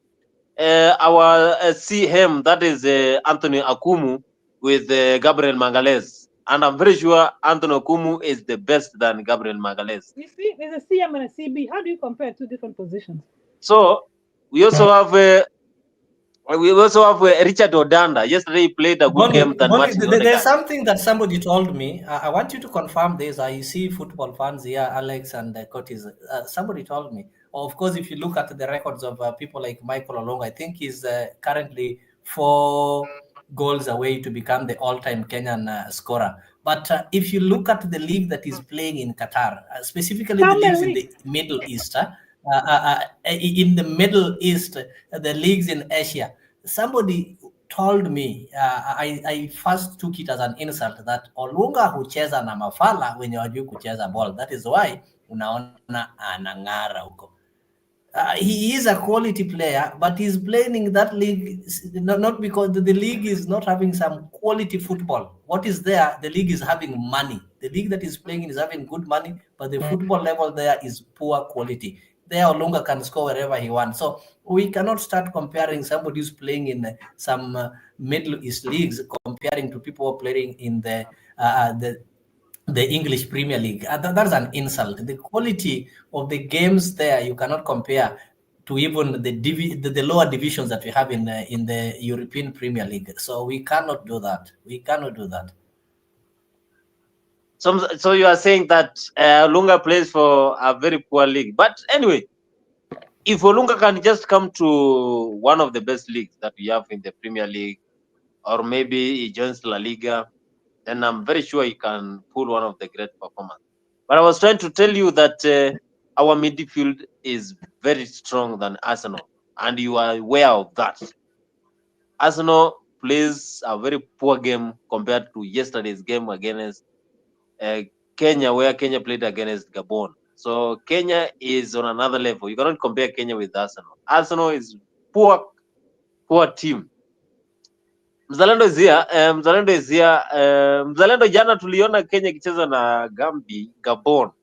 our CM, that is Anthony Akumu, with Gabriel Magalhaes, and I'm very sure Anthony Akumu is the best than Gabriel Magalhaes. You see, there's a CM and a CB. How do you compare two different positions? So we also have Richard Odanda. Yesterday he played a good game than Martin There's Odegaard. something that somebody told me. I want you to confirm this. I see football fans here, Alex and Curtis. Somebody told me. Of course, if you look at the records of people like Michael Olong, I think he's currently 4 goals away to become the all-time Kenyan scorer. But if you look at the league that is playing in Qatar, specifically the leagues in the Middle East, in the Middle East, the leagues in Asia, somebody told me, I first took it as an insult that Olunga hucheza na mafala wenye wajui kucheza ball. That is why unaona anang'ara huko. He is a quality player, but he's playing in that league not because the league is not having some quality football. What is there? The league is having money. The league that is playing is having good money, but the football level there is poor quality. There, Olunga can score wherever he wants. So we cannot start comparing somebody who's playing in some Middle East leagues comparing to people who are playing in the English Premier League. That's an insult. The quality of the games there you cannot compare to even the lower divisions that we have in the European Premier League. So we cannot do that. We cannot do that. So you are saying that Olunga plays for a very poor league. But anyway, if Olunga can just come to one of the best leagues that we have in the Premier League, or maybe he joins La Liga, then I'm very sure he can pull one of the great performance. But I was trying to tell you that our midfield is very strong than Arsenal, and you are aware of that. Arsenal plays a very poor game compared to yesterday's game against Kenya, where Kenya played against Gabon. So Kenya is on another level. You cannot compare Kenya with Arsenal. Arsenal is poor team. Mzalendo is here. Mzalendo jana tuliona Kenya ikicheza na Gabon,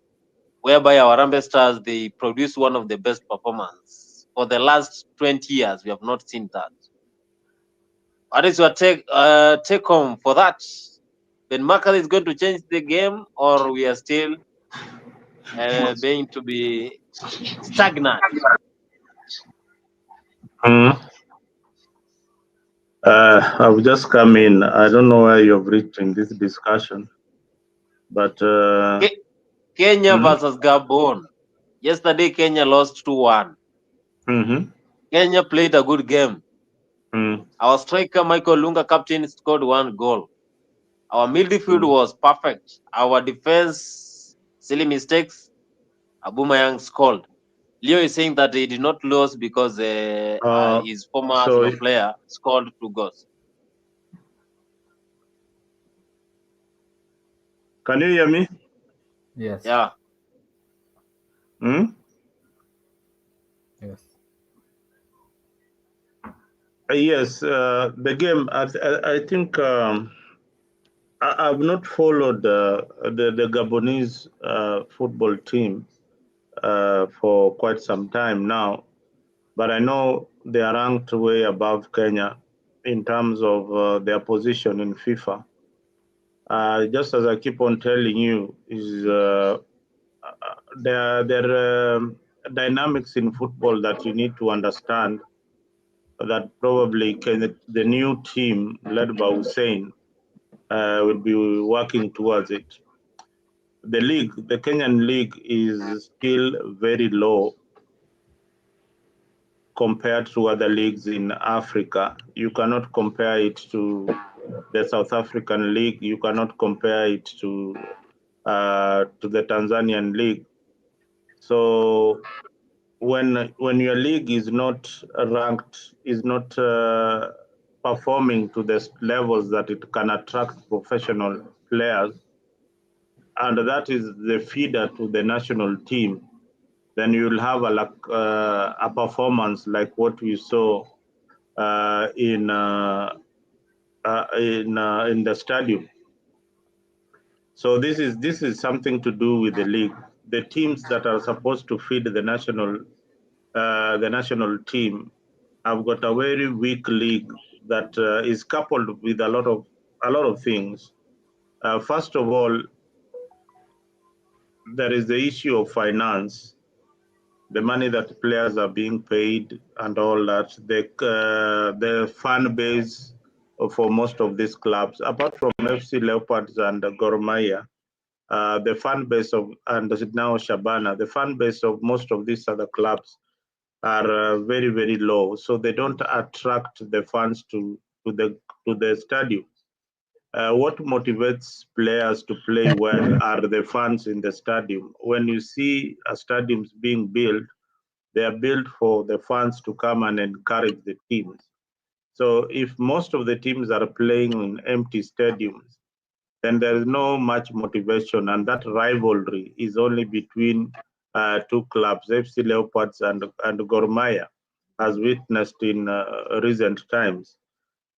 whereby our Harambee Stars, they produce one of the best performance. For the last 20 years, we have not seen that. What is your take home for that? Ben Markle is going to change the game, or we are still going to be stagnant? I've just come in. I don't know where you've reached in this discussion, but Kenya versus Gabon. Yesterday, Kenya lost 2-1. Kenya played a good game. Our striker, Michael Lunga, captain, scored 1 goal. Our midfield was perfect. Our defense, silly mistakes, Aubameyang scored. Leo is saying that he did not lose because his former Arsenal player scored 2 goals. Can you hear me? Yes. Yeah. Yes. Yes. The game. I think I've not followed the Gabonese football team for quite some time now, but I know they are ranked way above Kenya in terms of their position in FIFA. Just as I keep on telling you, is there dynamics in football that you need to understand that probably the new team led by Hussein will be working towards it. The league, the Kenyan league, is still very low compared to other leagues in Africa. You cannot compare it to the South African league. You cannot compare it to the Tanzanian league. So when your league is not ranked, is not performing to the levels that it can attract professional players, and that is the feeder to the national team, then you'll have a performance like what we saw in the stadium. So this is something to do with the league. The teams that are supposed to feed the national team have got a very weak league that is coupled with a lot of things. First of all, there is the issue of finance, the money that players are being paid and all that. The fan base for most of these clubs, apart from FC Leopards and Gor Mahia, the fan base of, and now Shabana, the fan base of most of these other clubs are very, very low. So they don't attract the fans to the stadium. What motivates players to play well are the fans in the stadium. When you see stadiums being built, they are built for the fans to come and encourage the teams. So if most of the teams are playing in empty stadiums, then there is no much motivation, and that rivalry is only between two clubs, FC Leopards and Gor Mahia, as witnessed in recent times.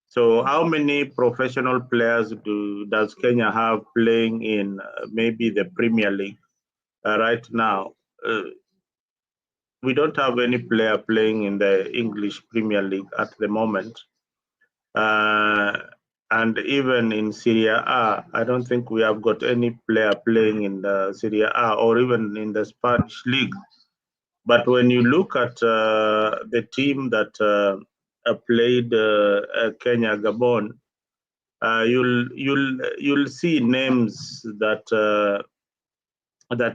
So how many professional players does Kenya have playing in maybe the Premier League right now? We don't have any player playing in the English Premier League at the moment. And even in Serie A, I don't think we have got any player playing in the Serie A or even in the Spanish league. But when you look at the team that played Kenya Gabon, you'll see names that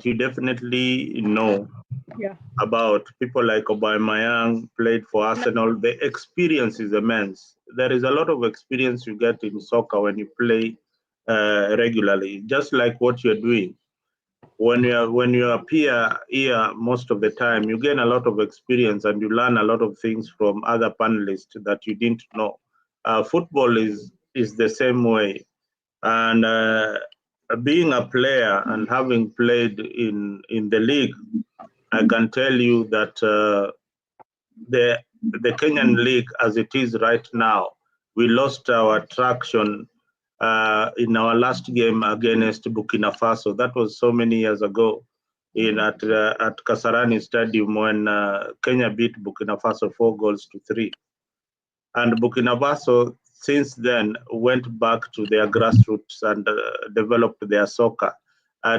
you definitely know about. People like Aubameyang played for Arsenal. The experience is immense. There is a lot of experience you get in soccer when you play regularly, just like what you're doing. When you appear here most of the time, you gain a lot of experience and you learn a lot of things from other panelists that you didn't know. Football is the same way, and being a player and having played in the league, I can tell you that the Kenyan league, as it is right now, we lost our traction in our last game against Burkina Faso. That was so many years ago at Kasarani Stadium when Kenya beat Burkina Faso 4-3. And Burkina Faso since then went back to their grassroots and developed their soccer.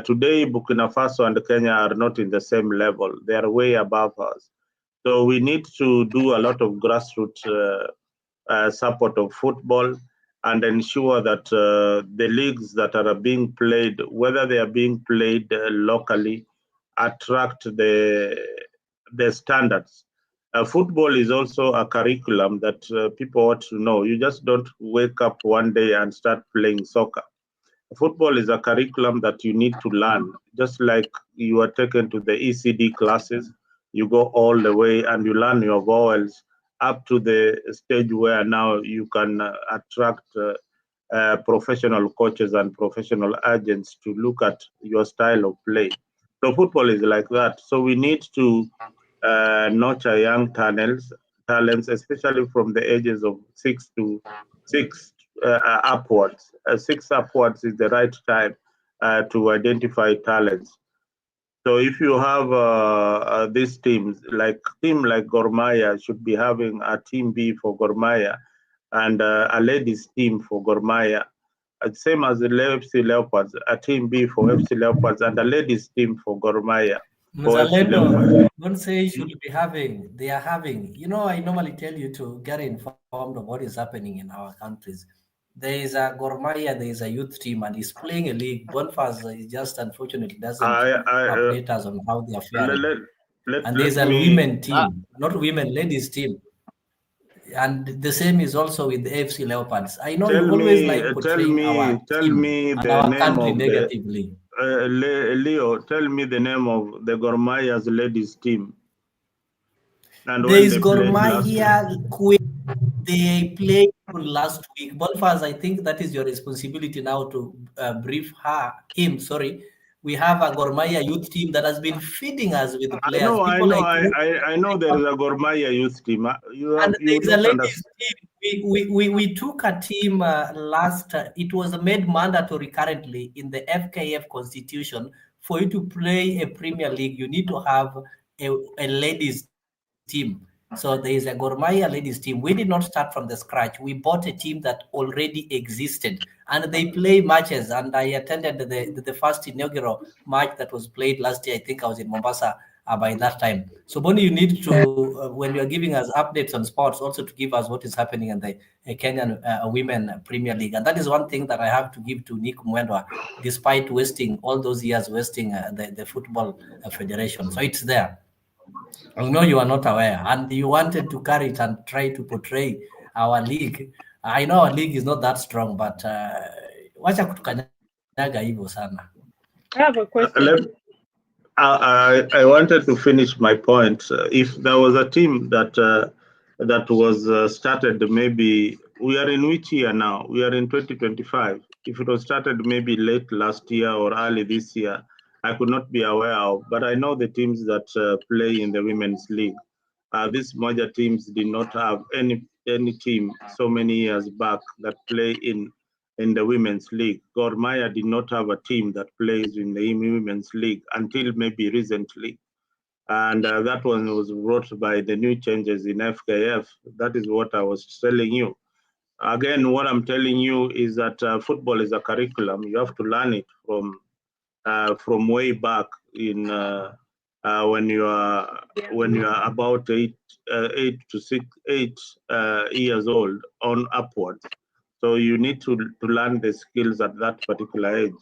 Today, Burkina Faso and Kenya are not in the same level. They are way above us. So we need to do a lot of grassroots support of football and ensure that the leagues that are being played, whether they are being played locally, attract the standards. Football is also a curriculum that people ought to know. You just don't wake up one day and start playing soccer. Football is a curriculum that you need to learn, just like you are taken to the ECD classes. You go all the way and you learn your vowels up to the stage where now you can attract professional coaches and professional agents to look at your style of play. So football is like that. So we need to nurture young talents, especially from the ages of 6 upwards. 6 upwards is the right time to identify talents. So if you have these teams, like Gor Mahia should be having a team B for Gor Mahia and a ladies team for Gor Mahia, same as the FC Leopards, a team B for FC Leopards and a ladies team for Gor Mahia. Mzalendo, don't say should be having, they are having. You know, I normally tell you to get informed of what is happening in our countries. There is a Gor Mahia, there is a youth team, and he's playing a league. Bonfaz just unfortunately doesn't update us on how they are faring. And there's a women team, not women, ladies team. And the same is also with the AFC Leopards. I know you always like portraying our team and our country negatively. Leo, tell me the name of the Gor Mahia's ladies team. And there is Gor Mahia Queen. They played last week. Bonfaz, I think that is your responsibility now to brief him. We have a Gor Mahia youth team that has been feeding us with players. I know there is a Gor Mahia youth team. And there is a ladies team. We took a team last. It was made mandatory currently in the FKF constitution for you to play a Premier League. You need to have a ladies team. So there is a Gor Mahia ladies team. We did not start from the scratch. We bought a team that already existed, and they play matches. And I attended the first inaugural match that was played last year. I think I was in Mombasa by that time. So Bonnie, you need to, when you're giving us updates on sports, also to give us what is happening in the Kenyan Women Premier League. And that is one thing that I have to give to Nick Mwendwa, despite wasting all those years, wasting the Football Federation. So it's there. I know you are not aware, and you wanted to carry it and try to portray our league. I know our league is not that strong, but wacha kutukanyaga hivyo sana. I have a question. I wanted to finish my point. If there was a team that was started, maybe we are in which year now? We are in 2025. If it was started maybe late last year or early this year, I could not be aware of. But I know the teams that play in the women's league. These major teams did not have any team so many years back that play in the women's league. Gor Mahia did not have a team that plays in the women's league until maybe recently. And that one was brought by the new changes in FKF. That is what I was telling you. Again, what I'm telling you is that football is a curriculum. You have to learn it from way back in when you are about 8 years old on upwards. So you need to learn the skills at that particular age.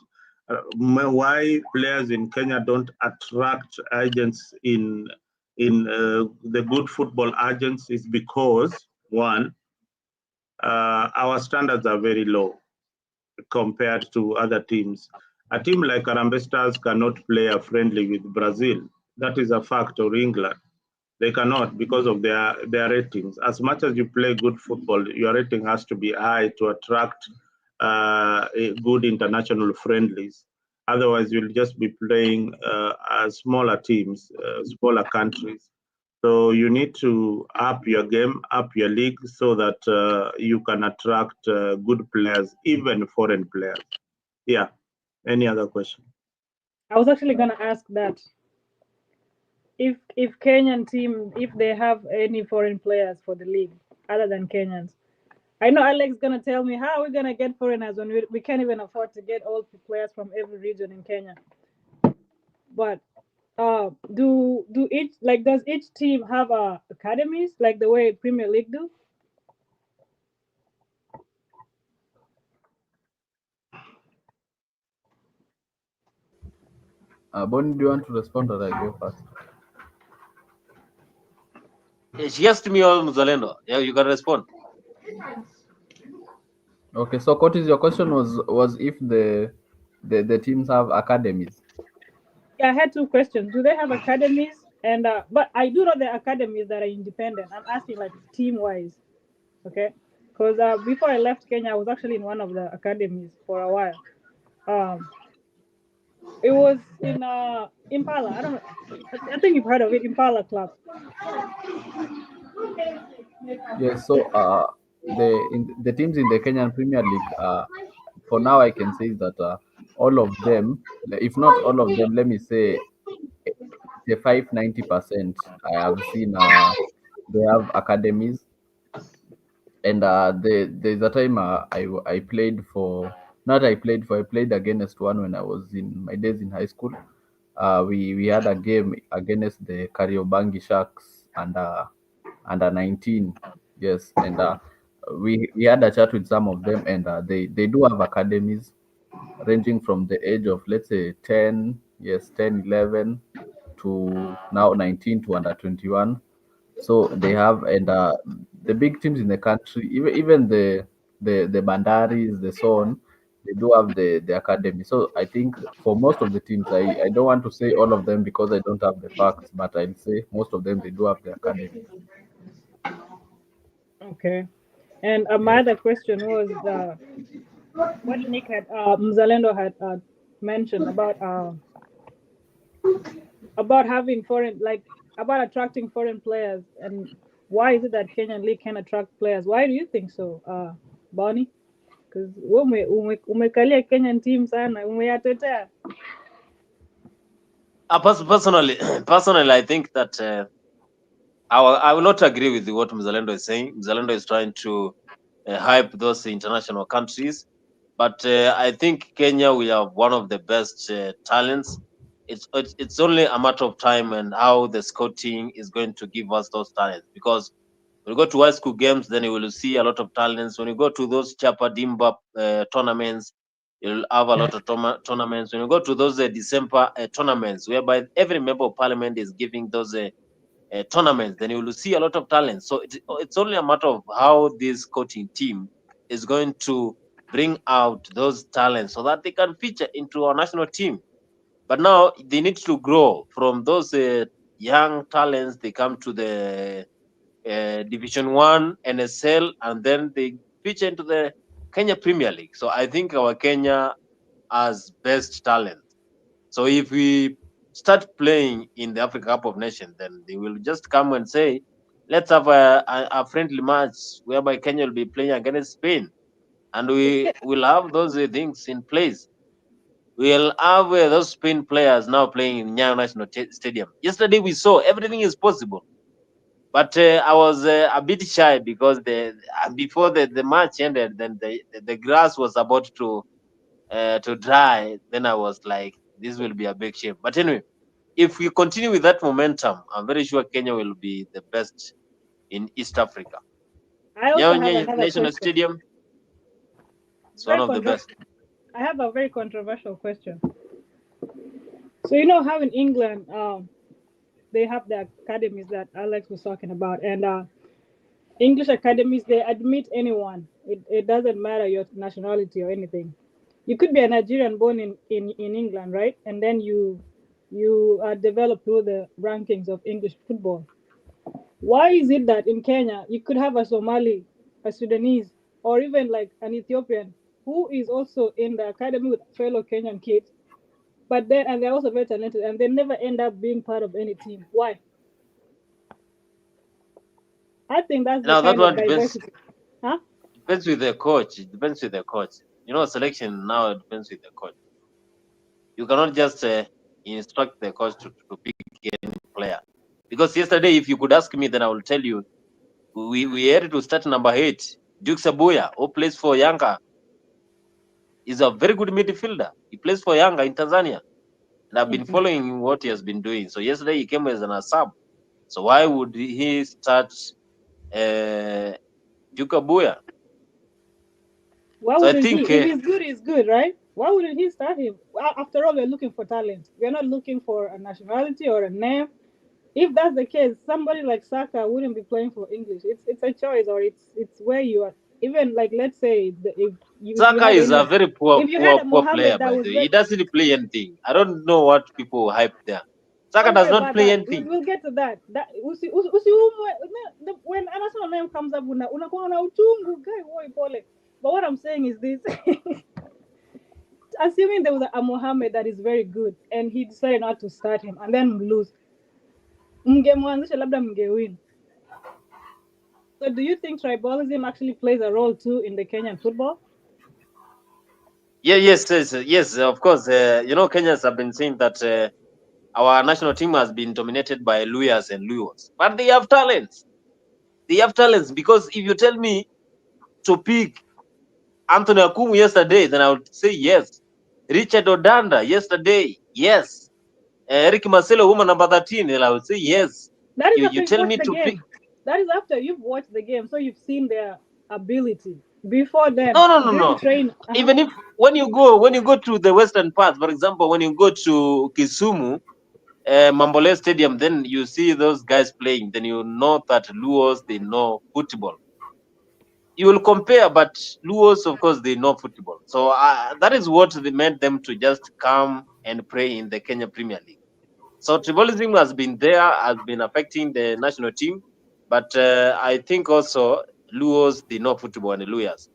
Why players in Kenya don't attract agents in the good football agents is because, one, our standards are very low compared to other teams. A team like Harambee Stars cannot play a friendly with Brazil. That is a fact, or England. They cannot because of their ratings. As much as you play good football, your rating has to be high to attract good international friendlies. Otherwise, you'll just be playing smaller teams, smaller countries. So you need to up your game, up your league, so that you can attract good players, even foreign players. Yeah. Any other question? I was actually going to ask that. If Kenyan team, if they have any foreign players for the league other than Kenyans. I know Alex is gonna tell me how are we gonna get foreigners when we can't even afford to get all the players from every region in Kenya. But does each team have academies like the way Premier League do? Bonnie, do you want to respond or I go first? She asked me all Mzalendo. Yeah, you can respond. Okay, so what is your question was if the teams have academies? Yeah, I had two questions. Do they have academies? And but I do know the academies that are independent. I'm asking like team wise, okay? Because before I left Kenya, I was actually in one of the academies for a while. It was in Impala. I don't know. I think you've heard of it, Impala Club. Yes. So the teams in the Kenyan Premier League, for now I can say that all of them, if not all of them, let me say the 90%, I have seen they have academies. And there's a time I played for, not I played for, I played against one when I was in my days in high school. We had a game against the Kariobangi Sharks under 19. Yes, and we had a chat with some of them, and they do have academies ranging from the age of, let's say, 10, yes, 10, 11 to now 19 to under 21. So they have, and the big teams in the country, even the Bandaris, the Son, they do have the academy. So I think for most of the teams, I don't want to say all of them because I don't have the facts, but I'll say most of them, they do have the academy. Okay. And my other question was what Nick had Mzalendo had mentioned about having foreign, like about attracting foreign players, and why is it that Kenyan League can attract players? Why do you think so, Bonnie? Because umekalia Kenyan team sana, umeyatetea. Personally, I think that I will not agree with what Mzalendo is saying. Mzalendo is trying to hype those international countries, but I think Kenya, we have one of the best talents. It's only a matter of time and how the scouting is going to give us those talents. Because when you go to high school games, then you will see a lot of talents. When you go to those Chapa Dimba tournaments, you'll have a lot of tournaments. When you go to those December tournaments, whereby every member of parliament is giving those tournaments, then you will see a lot of talent. So it's only a matter of how this coaching team is going to bring out those talents so that they can feature into our national team. But now they need to grow from those young talents. They come to the Division 1, NSL, and then they feature into the Kenya Premier League. So I think our Kenya has best talent. So if we start playing in the Africa Cup of Nations, then they will just come and say, let's have a friendly match whereby Kenya will be playing against Spain. And we will have those things in place. We'll have those Spain players now playing in Nyayo National Stadium. Yesterday we saw everything is possible. But I was a bit shy because before the match ended, then the grass was about to dry. Then I was like, this will be a big shame. But anyway, if we continue with that momentum, I'm very sure Kenya will be the best in East Africa. I also have Nyayo another National question. Stadium is one of the best. I have a very controversial question. So you know how in England they have the academies that Alex was talking about, and English academies, they admit anyone. It doesn't matter your nationality or anything. You could be a Nigerian born in England, right? And then you develop through the rankings of English football. Why is it that in Kenya you could have a Somali, a Sudanese, or even like an Ethiopian who is also in the academy with fellow Kenyan kids, but then and they're also very talented and they never end up being part of any team? Why? I think that's the kind of diversity. Depends with the coach. It depends with the coach. You know, selection now depends with the coach. You cannot just instruct the coach to pick any player. Because yesterday, if you could ask me, then I will tell you, we had to start number 8, Duke Sabuya, who plays for Yanga. He's a very good midfielder. He plays for Yanga in Tanzania. And I've been following what he has been doing. So yesterday he came as an sub. So why would he start Duke Sabuya? Why wouldn't he? If he's good, he's good, right? Why wouldn't he start him? After all, we're looking for talent. We're not looking for a nationality or a name. If that's the case, somebody like Saka wouldn't be playing for English. It's a choice, or it's where you are. Even like, let's say Saka is a very poor player, by the way. He doesn't play anything. I don't know what people hype there. Saka does not play anything. We'll get to that. When a national name comes up, unakuwa na uchungu, guy, boy, pole. But what I'm saying is this. Assuming there was a Mohammed that is very good and he decided not to start him and then lose, mngemwanzisha labda mngewin. So do you think tribalism actually plays a role too in the Kenyan football? Yeah, yes. Of course, Kenyans have been saying that our national team has been dominated by Luyas and Luos, but they have talents. They have talents because if you tell me to pick Anthony Akumu yesterday, then I would say yes. Richard Odanda yesterday, yes. Eric Marcelo, woman number 13, then I would say yes. That is You after you've tell watched me the to pick. game. That is after you've watched the game, so you've seen their ability. Before then, No. during train, Even if when you go to the western part, for example, when you go to Kisumu, Mambole Stadium, then you see those guys playing. Then you know that Luos, they know football. You will compare, but Luos, of course, they know football. So that is what they made them to just come and play in the Kenya Premier League. So tribalism has been there, has been affecting the national team, but I think also Luos, they know football and Luyas.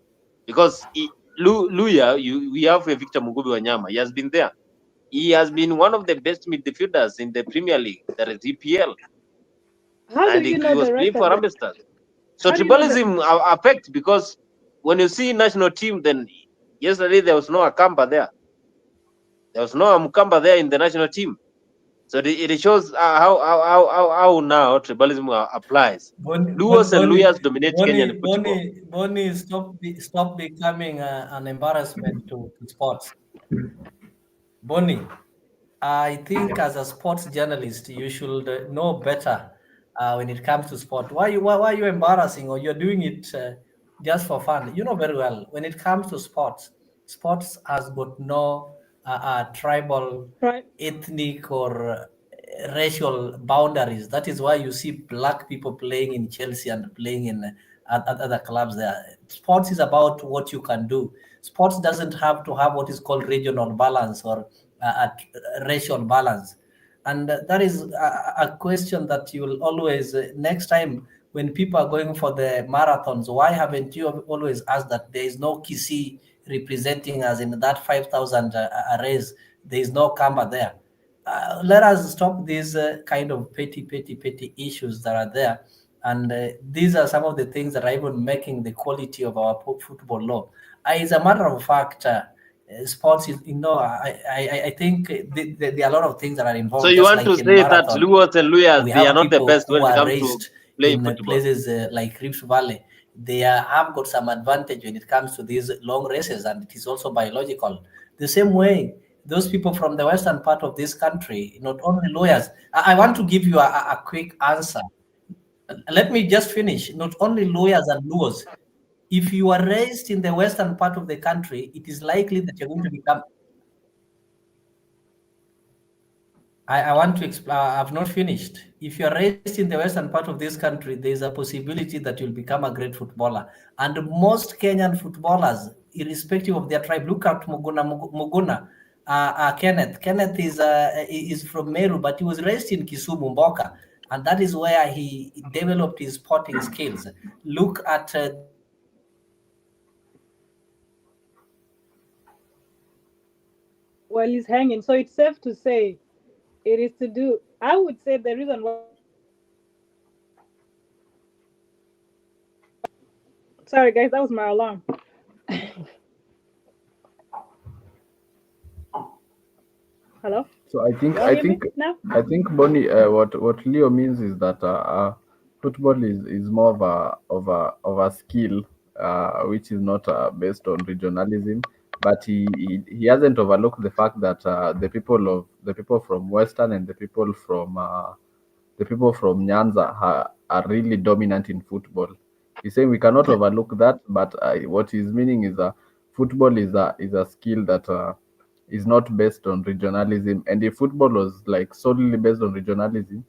Because Luya, we have a Victor Mugubi Wanyama. He has been there. He has been one of the best midfielders in the Premier League, that is EPL, how do and you he know was the playing rest for of them? Amistad. So How do you know that? tribalism affects because when you see national team, then yesterday there was no Akamba there. There was no Mukamba there in the national team. So it shows how now tribalism applies. Luos and Luyas dominate Kenyan football. Bonnie, stop becoming an embarrassment to sports. Bonnie, I think as a sports journalist, you should know better when it comes to sport. Why are you embarrassing or you're doing it just for fun? You know very well when it comes to sports, sports has got no tribal, Right. ethnic, or racial boundaries. That is why you see black people playing in Chelsea and playing in at other clubs there. Sports is about what you can do. Sports doesn't have to have what is called regional balance or racial balance. And that is a question that you will always, next time when people are going for the marathons, why haven't you always asked that there is no Kisi representing us in that 5,000 race? There is no Kamba there. Let us stop these kind of petty issues that are there. And these are some of the things that are even making the quality of our football low. As a matter of fact, sports is, I think there are a lot of things that are So involved, you just want to like in say that marathon. Luos and Luyas, We they are have not the people best who when it are comes to raised playing in football? places like Rift Valley. They have got some advantage when it comes to these long races, and it is also biological. The same way, those people from the western part of this country, not only lawyers. I want to give you a quick answer. Let me just finish. Not only lawyers and laws. If you are raised in the western part of the country, it is likely that you're going to become. I want to explain. I've not finished. If you are raised in the western part of this country, there is a possibility that you'll become a great footballer. And most Kenyan footballers, irrespective of their tribe, look at Muguna, Kenneth. Kenneth is from Meru, but he was raised in Kisumu, Mboka, and that is where he developed his sporting skills. Look at Well, he's hanging. So it's safe to say it is to do. I would say the reason why. Sorry, guys, that was my alarm. Hello. So I think Y'all I hear me think now? I think Bonnie, what Leo means is that football is more of a skill, which is not based on regionalism. But he hasn't overlooked the fact that the people from Western and the people from Nyanza are really dominant in football. He's saying we cannot overlook that, but what he's meaning is football is a skill that is not based on regionalism. And if football was like solely based on regionalism,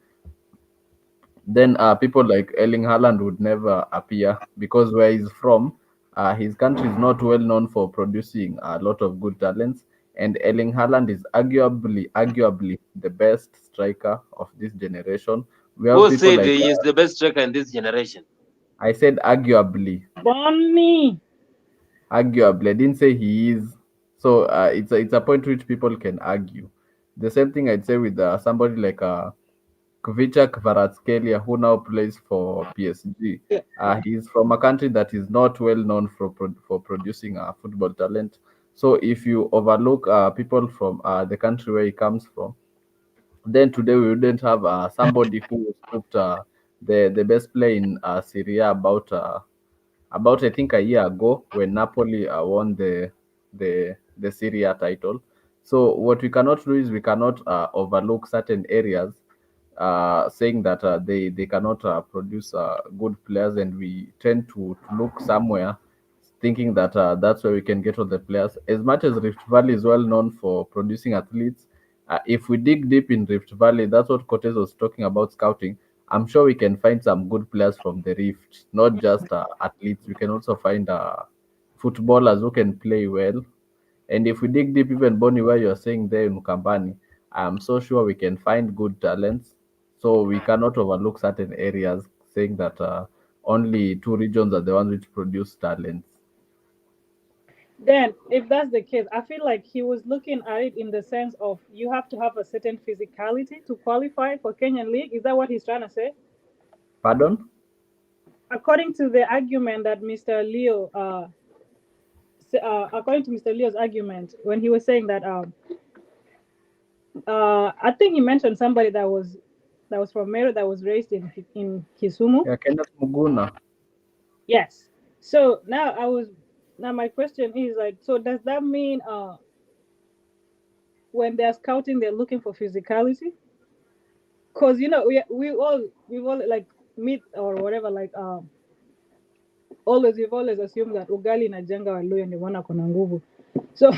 then people like Erling Haaland would never appear because where he's from, his country is not well known for producing a lot of good talents. And Erling Haaland is arguably the best striker of this generation. We have Who people said like he is the best striker in this generation? I said arguably, Bonnie. arguably. I didn't say he is. So it's a point which people can argue. The same thing I'd say with somebody like Kvicha Kvaratskhelia, who now plays for PSG. He's from a country that is not well known for producing football talent. So if you overlook people from the country where he comes from, then today we wouldn't have somebody who scooped the best player in Serie A about I think a year ago when Napoli won the Serie A title. So what we cannot do is we cannot overlook certain areas, saying that they cannot produce good players, and we tend to look somewhere thinking that that's where we can get all the players. As much as Rift Valley is well known for producing athletes, if we dig deep in Rift Valley, that's what Cortez was talking about scouting. I'm sure we can find some good players from the Rift, not just athletes. We can also find footballers who can play well. And if we dig deep, even Bonnie, where you're saying there in Ukambani, I'm so sure we can find good talents. So we cannot overlook certain areas, saying that only two regions are the ones which produce talents. Then, if that's the case, I feel like he was looking at it in the sense of you have to have a certain physicality to qualify for Kenyan League. Is that what he's trying to say? Pardon? According to the argument that Mr. Leo, according to Mr. Leo's argument, when he was saying that, I think he mentioned somebody that was from Meru that was raised in Kisumu. Yeah, Kenneth Muguna. Yes. So now my question is like, so does that mean when they're scouting they're looking for physicality? Because we've all like meet or whatever, like we've always assumed that ugali na jenga Waluya ndio maana kuna nguvu. So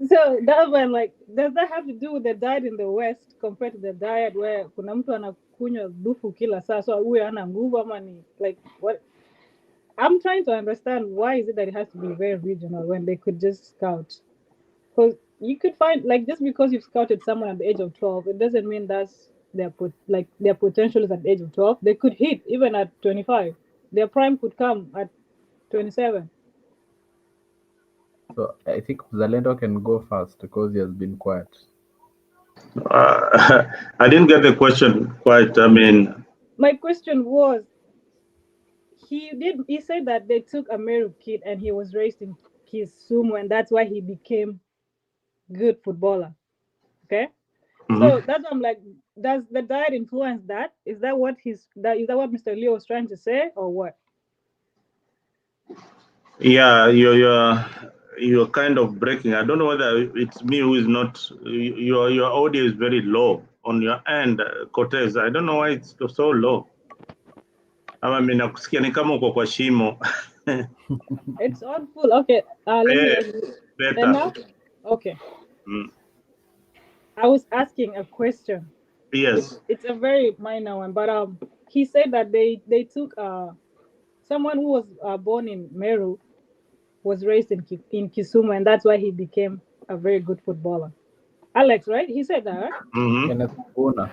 so that one, like, does that have to do with the diet in the West compared to the diet where kuna mtu anakunywa dufu kila saa, so huyo ana nguvu ama ni like what? I'm trying to understand why is it that it has to be very regional when they could just scout? Because you could find, like, just because you've scouted someone at the age of 12, it doesn't mean that's their potential is at the age of 12. They could hit even at 25. Their prime could come at 27. So I think Zalendo can go first because he has been quiet. I didn't get the question quite. I mean, my question was, he said that they took a Meru kid and he was raised in Kisumu and that's why he became good footballer. Okay. Mm-hmm. So that's what I'm like, does the diet influence that? Is that what Mr. Leo was trying to say or what? Yeah, you're kind of breaking. I don't know whether it's me who is not. Your audio is very low on your end, Cortez. I don't know why it's so low. I mean, nakusikia ni kama uko kwa shimo. It's on full. Okay. Better. Now? Okay. I was asking a question. Yes. It's a very minor one, but he said that they took someone who was born in Meru, was raised in Kisumu, and that's why he became a very good footballer. Alex, right? He said that, right? Mm-hmm.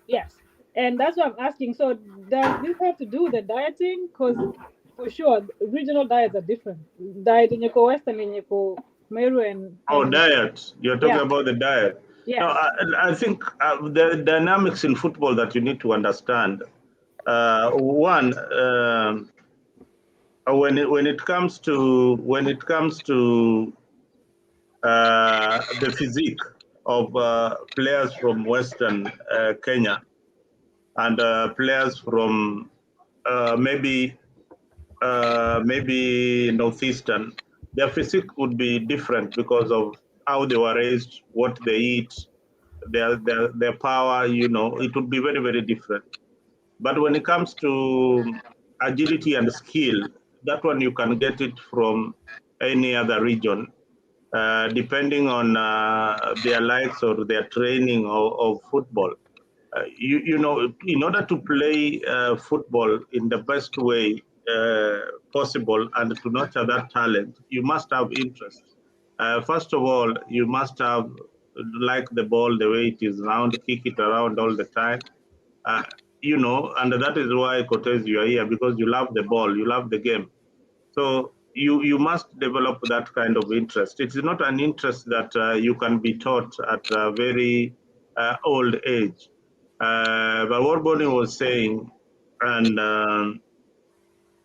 Yes. And that's what I'm asking. So does this have to do with the dieting? Because for sure, regional diets are different. Diet in Yoko Western, in Yoko Meru, and... diet. You're talking about the diet. Yes. No, I think the dynamics in football that you need to understand. One, when it comes to the physique of players from Western Kenya and players from maybe Northeastern, their physique would be different because of how they were raised, what they eat, their power. It would be very, very different. But when it comes to agility and skill, that one you can get it from any other region, depending on their likes or their training of football. In order to play football in the best way possible and to nurture that talent, you must have interest. First of all, you must have like the ball the way it is round, kick it around all the time. And that is why, Cortez, you are here, because you love the ball, you love the game. So you must develop that kind of interest. It is not an interest that you can be taught at a very old age. But what Bonnie was saying, and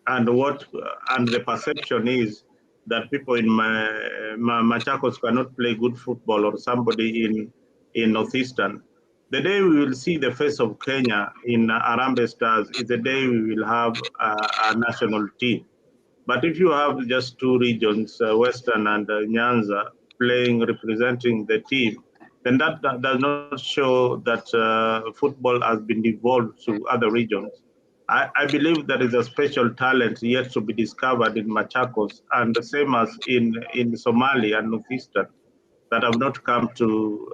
the perception is that people in Machakos cannot play good football, or somebody in Northeastern. The day we will see the face of Kenya in Harambee Stars is the day we will have a national team. But if you have just two regions, Western and Nyanza, representing the team, then that does not show that football has been devolved to other regions. I believe there is a special talent yet to be discovered in Machakos, and the same as in Somalia and Northeastern, that have not come to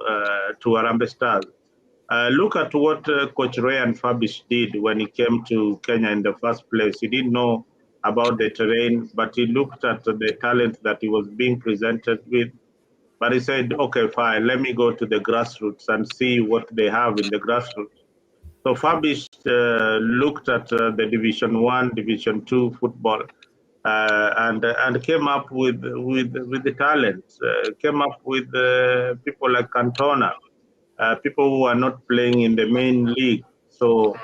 Harambee Stars. Look at what Coach Ryan Fabish did when he came to Kenya in the first place. He didn't know about the terrain, but he looked at the talent that he was being presented with. But he said, okay, fine, let me go to the grassroots and see what they have in the grassroots. So Fabish looked at the Division 1, Division 2 football, and came up with the talent, came up with people like Cantona, people who are not playing in the main league. So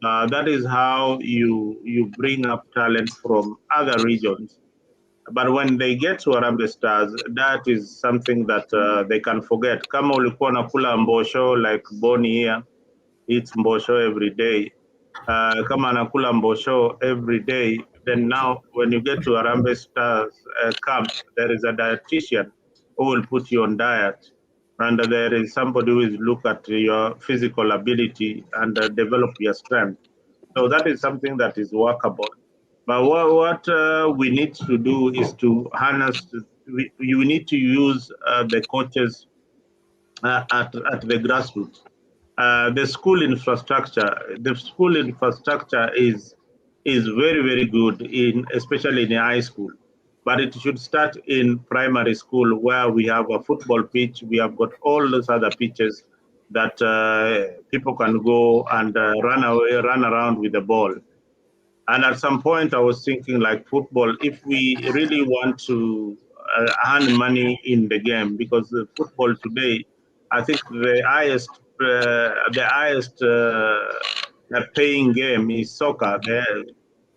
that is how you bring up talent from other regions. But when they get to Harambee Stars, that is something that they can forget. Kama ulikuwa nakula mbosho like Boni here, eats mbosho every day. Kama anakula mbosho every day, then now when you get to Harambee Stars camp, there is a dietitian who will put you on diet, and there is somebody who will look at your physical ability and develop your strength. So that is something that is workable. But what we need to do is to harness. You need to use the coaches at the grassroots. The school infrastructure is very good, especially in high school. But it should start in primary school, where we have a football pitch. We have got all those other pitches that people can go and run around with the ball. And at some point, I was thinking, like football, if we really want to earn money in the game, because football today, I think the highest paying game is soccer.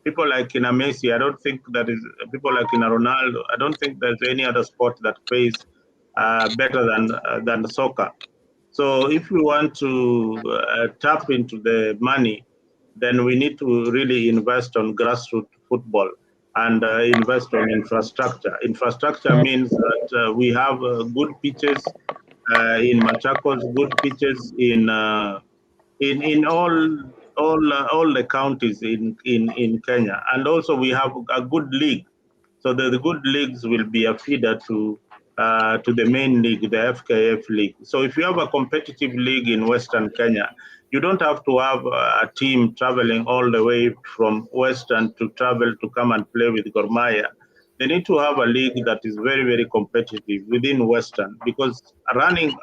People like in Messi, I don't think that is people like in Ronaldo. I don't think there's any other sport that pays better than soccer. So if we want to tap into the money, then we need to really invest on grassroots football and invest on infrastructure. Infrastructure means that we have good pitches in Machakos, good pitches in all the counties in Kenya, and also we have a good league. So the good leagues will be a feeder to the main league, the FKF league. So if you have a competitive league in Western Kenya, you don't have to have a team traveling all the way from Western to travel to come and play with Gor Mahia. They need to have a league that is very competitive within Western, because running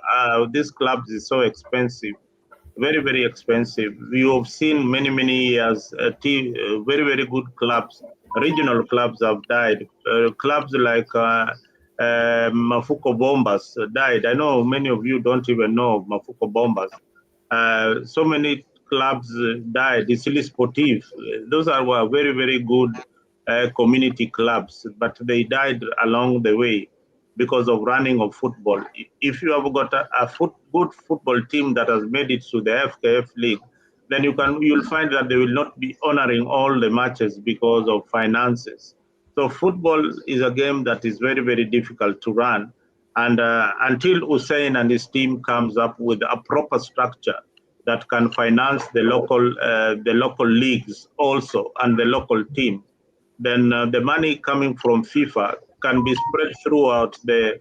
these clubs is so expensive, very expensive. We have seen many years very good clubs, regional clubs have died. Clubs like Mafuko Bombers died. I know many of you don't even know of Mafuko Bombers. So many clubs died. Isili Sportif, those were very good community clubs, but they died along the way because of running of football. If you have got a good football team that has made it to the FKF league, then you'll find that they will not be honoring all the matches because of finances. So football is a game that is very difficult to run, and until Hussein and his team comes up with a proper structure that can finance the local leagues also and the local team, then the money coming from FIFA can be spread throughout the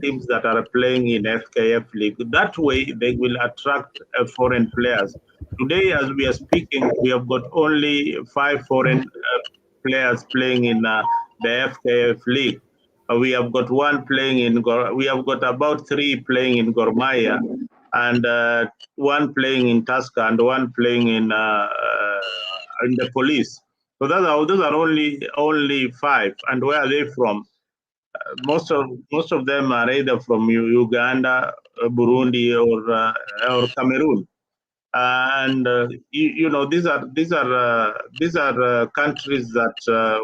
teams that are playing in FKF League. That way, they will attract foreign players. Today, as we are speaking, we have got only 5 foreign players playing in the FKF League. We have got one playing in we have got about 3 playing in Gor Mahia, and one playing in Tusker, and one playing in the Police. So those are only 5. And where are they from? most of them are either from Uganda, Burundi, or Cameroon. And these are countries that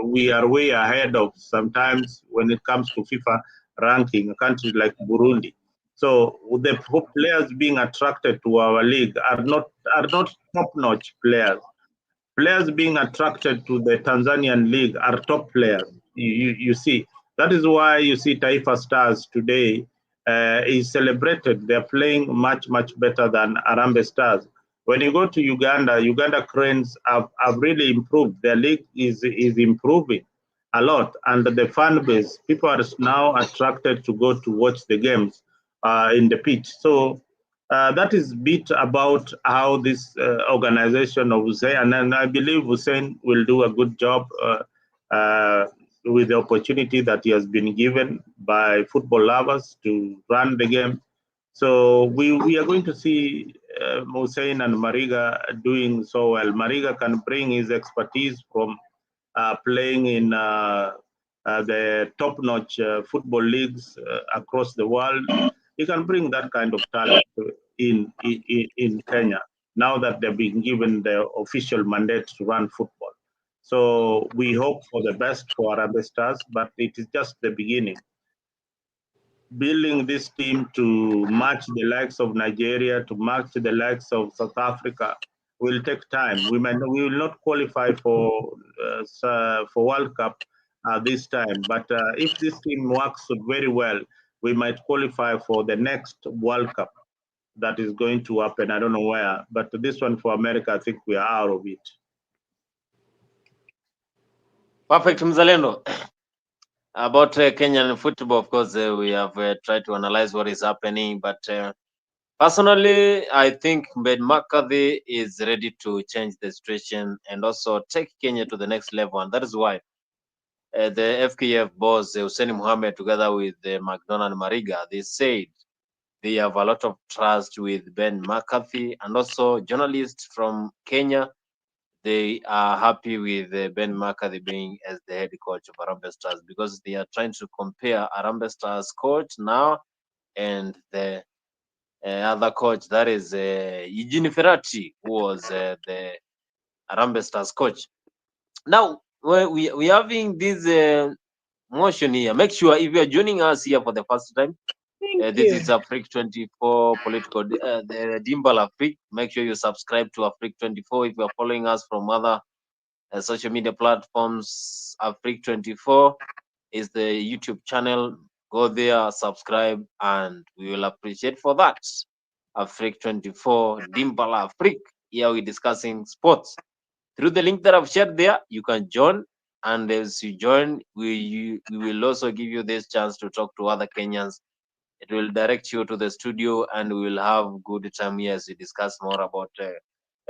we are way ahead of sometimes when it comes to FIFA ranking. A country like Burundi, so the players being attracted to our league are not top-notch players. Players being attracted to the Tanzanian league are top players. You see, that is why you see Taifa Stars today is celebrated. They're playing much better than Harambee Stars. When you go to Uganda Cranes have really improved. Their league is improving a lot, and the fan base, people are now attracted to go to watch the games in the pitch. So that is bit about how this organization of Hussein, and I believe Hussein will do a good job with the opportunity that he has been given by football lovers to run the game. So we are going to see Hussein and Mariga doing so well. Mariga can bring his expertise from playing in the top-notch football leagues across the world. He can bring that kind of talent in Kenya now that they've been given the official mandate to run football. So we hope for the best for Harambee Stars, but it is just the beginning. Building this team to match the likes of Nigeria, to match the likes of South Africa, will take time. We will not qualify for World Cup this time, but if this team works very well, we might qualify for the next World Cup that is going to happen. I don't know where, but this one for America, I think we are out of it. Perfect, Mzalendo. About Kenyan football, of course, we have tried to analyze what is happening, but personally, I think Ben McCarthy is ready to change the situation and also take Kenya to the next level, and that is why the FKF boss, Hussein Mohamed, together with McDonald Mariga, they said they have a lot of trust with Ben McCarthy, and also journalists from Kenya, they are happy with Ben McCarthy being as the head coach of Harambee Stars, because they are trying to compare Harambee Stars coach now and the other coach, that is Eugene Ferrati, who was the Harambee Stars coach. Now we having this motion here. Make sure if you are joining us here for the first time, this is Afrique 24 political, the Dimbal Afrique. Make sure you subscribe to Afrique 24 if you are following us from other social media platforms. Afrique 24 is the YouTube channel. Go there, subscribe, and we will appreciate for that. Afrique 24, Dimbal Afrique. Here we're discussing sports. Through the link that I've shared there, you can join. And as you join, we will also give you this chance to talk to other Kenyans. It will direct you to the studio, and we will have good time here as we discuss more about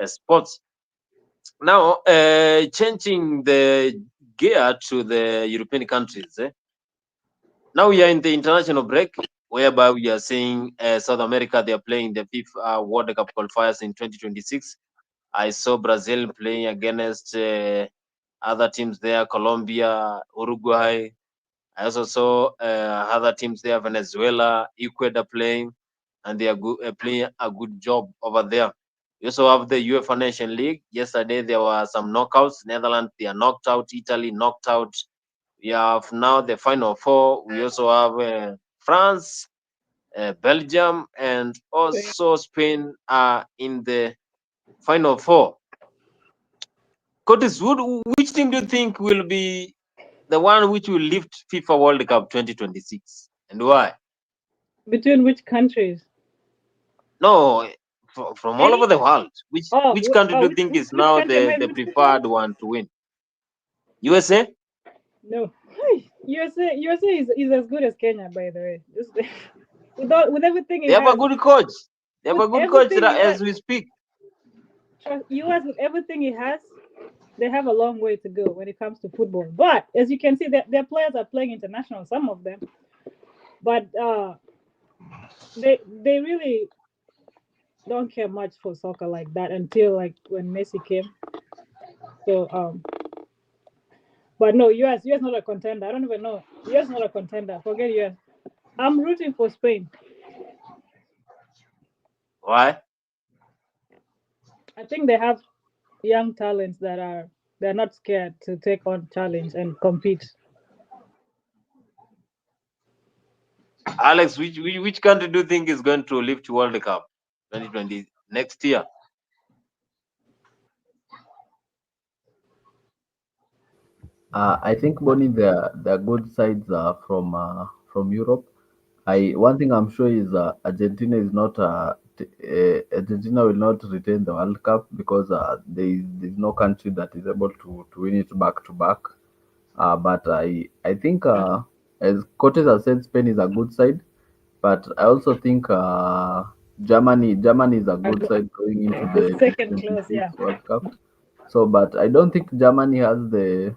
sports. Now, changing the gear to the European countries. Now we are in the international break, whereby we are seeing South America, they are playing the FIFA World Cup qualifiers in 2026. I saw Brazil playing against other teams there, Colombia, Uruguay. I also saw other teams there, Venezuela, Ecuador playing, and they are playing a good job over there. We also have the UEFA Nations League. Yesterday there were some knockouts. Netherlands, they are knocked out. Italy knocked out. We have now the final four. We also have France, Belgium, and also Spain are in the final four. Curtis, which team do you think will be the one which will lift FIFA World Cup 2026, and why? Between which countries? No, from all over the world. Which country do you think is now the preferred one to win? USA? No, USA is as good as Kenya, by the way. With everything they have a good coach. They have a good coach as we speak. US, with everything he has, they have a long way to go when it comes to football. But as you can see, their players are playing international, some of them. But they really don't care much for soccer like that until like when Messi came. So but no, US not a contender. I don't even know US not a contender. Forget US. I'm rooting for Spain. Why? I think they have young talents they're not scared to take on challenge and compete. Alex, which country do you think is going to lift World Cup 2020 next year? I think Bonnie, the good sides are from Europe. One thing I'm sure is Argentina is not Argentina will not retain the World Cup because there's no country that is able to win it back to back. But I think as coaches have said, Spain is a good side, but I also think Germany is a good side going into The the second close, 2026 yeah. World Cup. So, but I don't think Germany has the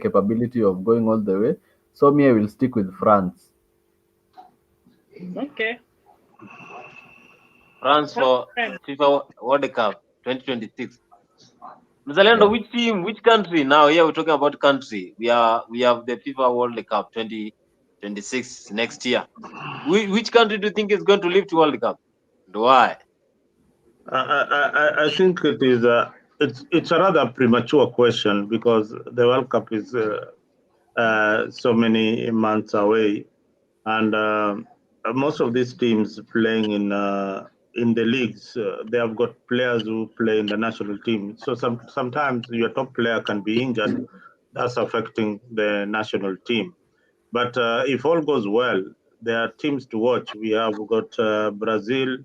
capability of going all the way. So me, I will stick with France. Okay. France for FIFA World Cup 2026. Mzalendo, Yeah. which team, which country? Now here we're talking about country. We have the FIFA World Cup 2026 next year. Which country do you think is going to lift World Cup? And why? I think it is it's a rather premature question because the World Cup is so many months away, and most of these teams playing in the leagues, they have got players who play in the national team. So sometimes your top player can be injured, that's affecting the national team. But if all goes well, there are teams to watch. We have got Brazil.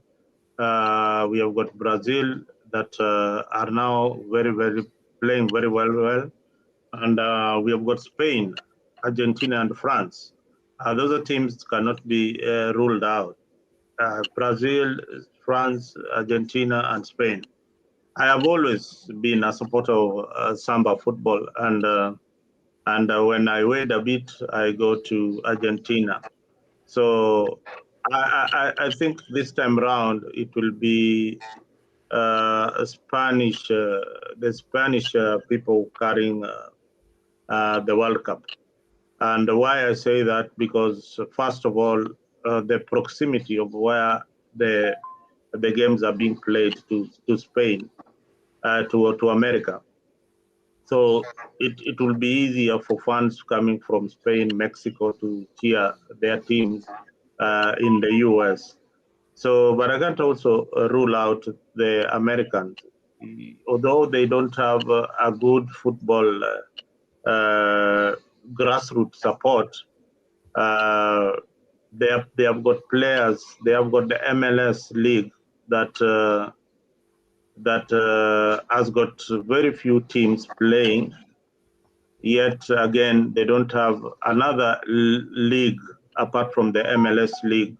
We have got Brazil that are now very playing very well, and we have got Spain, Argentina, and France. Those are teams cannot be ruled out. Brazil, France, Argentina, and Spain. I have always been a supporter of Samba football, and when I wait a bit, I go to Argentina. So I think this time round it will be Spanish, the Spanish people carrying the World Cup. And why I say that, because first of all, the proximity of where the games are being played to Spain, to America. So it will be easier for fans coming from Spain, Mexico to cheer their teams in the US. So, but I can't also rule out the Americans, although they don't have a good football grassroots support. They have got players. They have got the MLS league that has got very few teams playing. Yet again, they don't have another league apart from the MLS league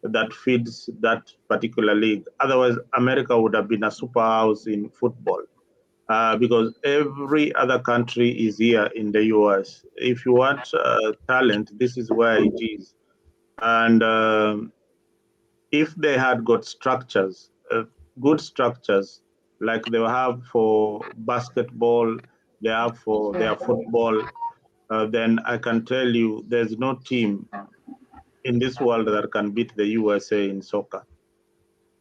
that feeds that particular league. Otherwise, America would have been a superhouse in football because every other country is here in the US. If you want talent, this is where it is. And if they had got structures, good structures, like they have for basketball, they have for their football, then I can tell you there's no team in this world that can beat the USA in soccer.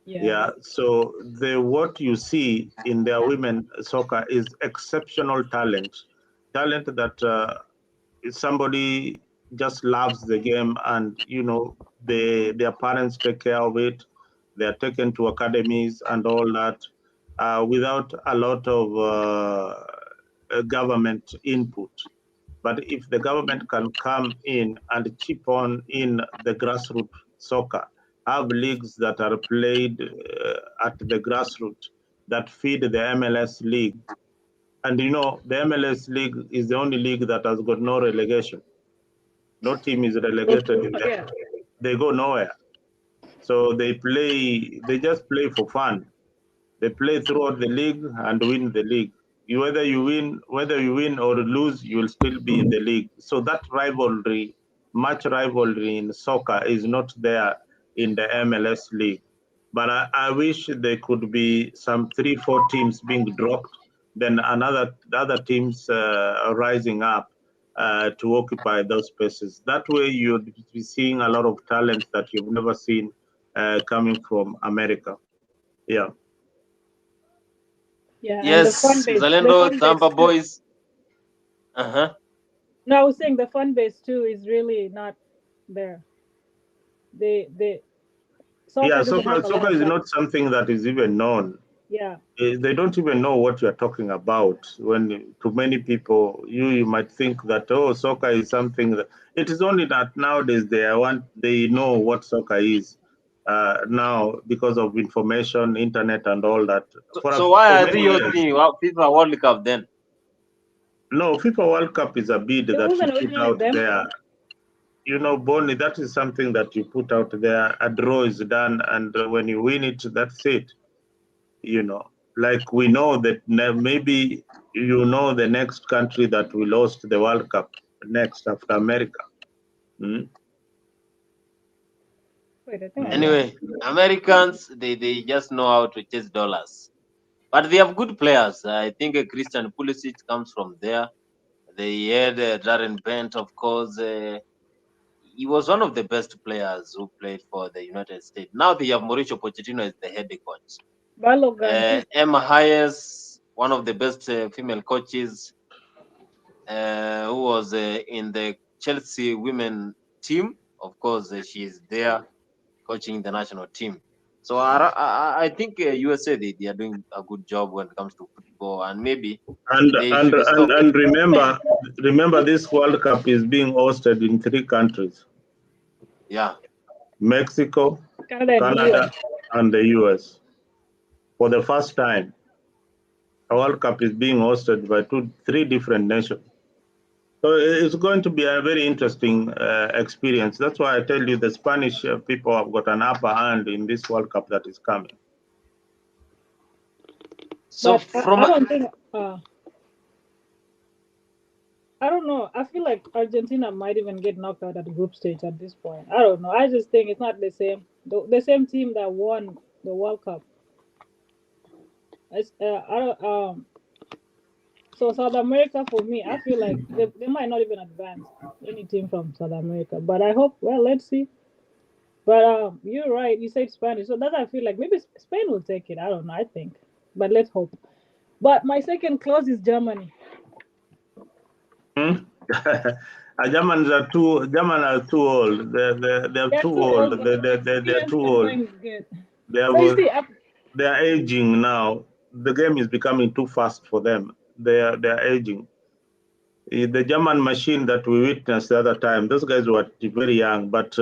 Yeah. So what you see in their women soccer is exceptional talent that somebody just loves the game, and their parents take care of it. They are taken to academies and all that without a lot of government input. But if the government can come in and chip on in the grassroots soccer, have leagues that are played at the grassroots that feed the MLS league. And the MLS league is the only league that has got no relegation. No team is relegated in there. They go nowhere. So they just play for fun. They play throughout the league and win the league. Whether you win or lose, you will still be in the league. So that much rivalry in soccer is not there in the MLS league. But I wish there could be some 3-4 teams being dropped, then the other teams rising up to occupy those spaces. That way, you'll be seeing a lot of talents that you've never seen coming from America. Yeah. Yeah. Yes, And the fan base. Zalendo, Tampa Boys. No, I was saying the fan base too is really not there. Soccer doesn't have a lot soccer of is fans. not something that is even known. Yeah. They don't even know what you're talking about. When to many people, you might think that, oh, soccer is something that it is only that nowadays they know what soccer is now because of information, internet, and all that. So why are they your thing? FIFA World Cup then? No, FIFA World Cup is a bid that you put out there. You know, Bonnie, that is something that you put out there. A draw is done, and when you win it, that's it. You know, like we know that maybe the next country that will host the World Cup next after America. Wait, I think anyway, Americans, they just know how to chase dollars. But they have good players. I think Christian Pulisic comes from there. They had Darren Bent, of course. He was one of the best players who played for the United States. Now they have Mauricio Pochettino as the head coach. Emma Hayes, one of the best female coaches, who was in the Chelsea women team. Of course, she is there coaching the national team. So I think USA they are doing a good job when it comes to football, and maybe and remember this World Cup is being hosted in 3 countries. Yeah. Mexico, Canada, and the US. For the first time, a World Cup is being hosted by 3 different nations. So it's going to be a very interesting experience. That's why I tell you the Spanish people have got an upper hand in this World Cup that is coming. So I don't think. I don't know. I feel like Argentina might even get knocked out at the group stage at this point. I don't know. I just think it's not the same. The same team that won the World Cup. So South America, for me, I feel like they might not even advance any team from South America. But I hope. Well, let's see. But you're right. You said Spanish, so that I feel like maybe Spain will take it. I don't know. I think, but let's hope. But my second clause is Germany. Germans are too old. They're too old. They're too old. They're aging now. The game is becoming too fast for them. They're aging. The German machine that we witnessed the other time, those guys were very young, but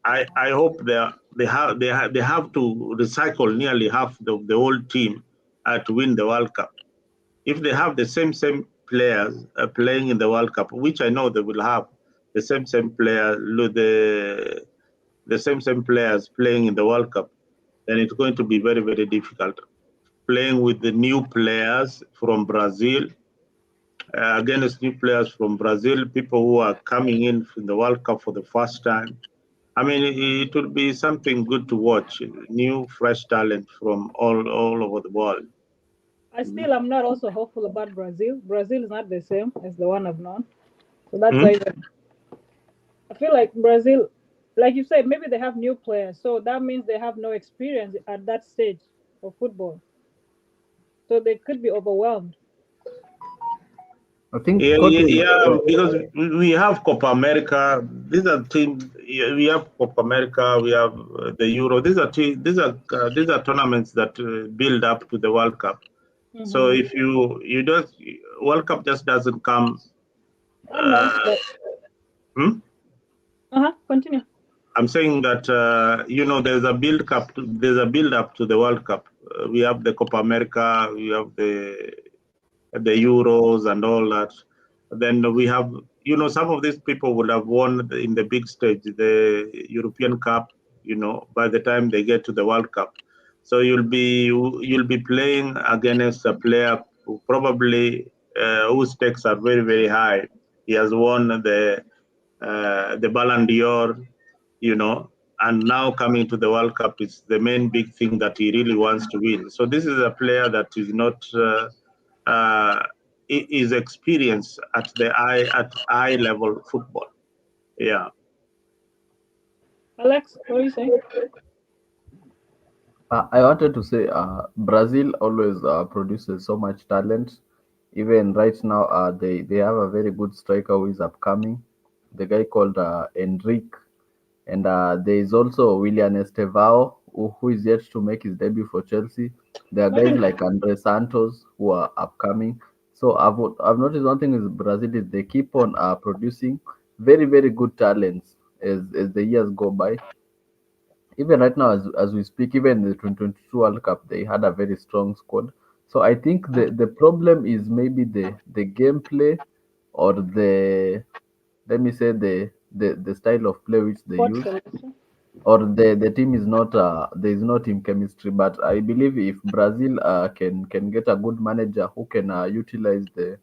I hope they have to recycle nearly half the whole team to win the World Cup. If they have the same players playing in the World Cup, which I know they will have the same players, the same players playing in the World Cup, then it's going to be very, very difficult. Playing with the new players from Brazil, against new players from Brazil, people who are coming in from the World Cup for the first time. I mean, it will be something good to watch. New, fresh talent from all over the world. I'm not also hopeful about Brazil. Brazil is not the same as the one I've known. So that's why I feel like Brazil, like you said, maybe they have new players. So that means they have no experience at that stage of football. So they could be overwhelmed. I think because we have Copa America. These are teams. We have Copa America. We have the Euro. These are tournaments that build up to the World Cup. Mm-hmm. So if you don't, World Cup just doesn't come. Continue. I'm saying that there's a build up to the World Cup. We have the Copa America. We have the Euros and all that. Then we have, some of these people would have won in the big stage, the European Cup, by the time they get to the World Cup. So you'll be playing against a player who probably whose stakes are very, very high. He has won the Ballon d'Or, and now coming to the World Cup is the main big thing that he really wants to win. So this is a player that is not is experience at high level football. Yeah. Alex, what do you say? I wanted to say Brazil always produces so much talent. Even right now, they have a very good striker who is upcoming, the guy called Enrique. And there is also William Estevao, who is yet to make his debut for Chelsea. There are guys like Andre Santos who are upcoming. So I've noticed one thing with Brazil is they keep on producing very, very good talents as the years go by. Even right now, as we speak, even in the 2022 World Cup, they had a very strong squad. So I think the problem is maybe the gameplay or let me say the style of play which they What use, selection? or the team is not there is no team chemistry. But I believe if Brazil can get a good manager who can utilize the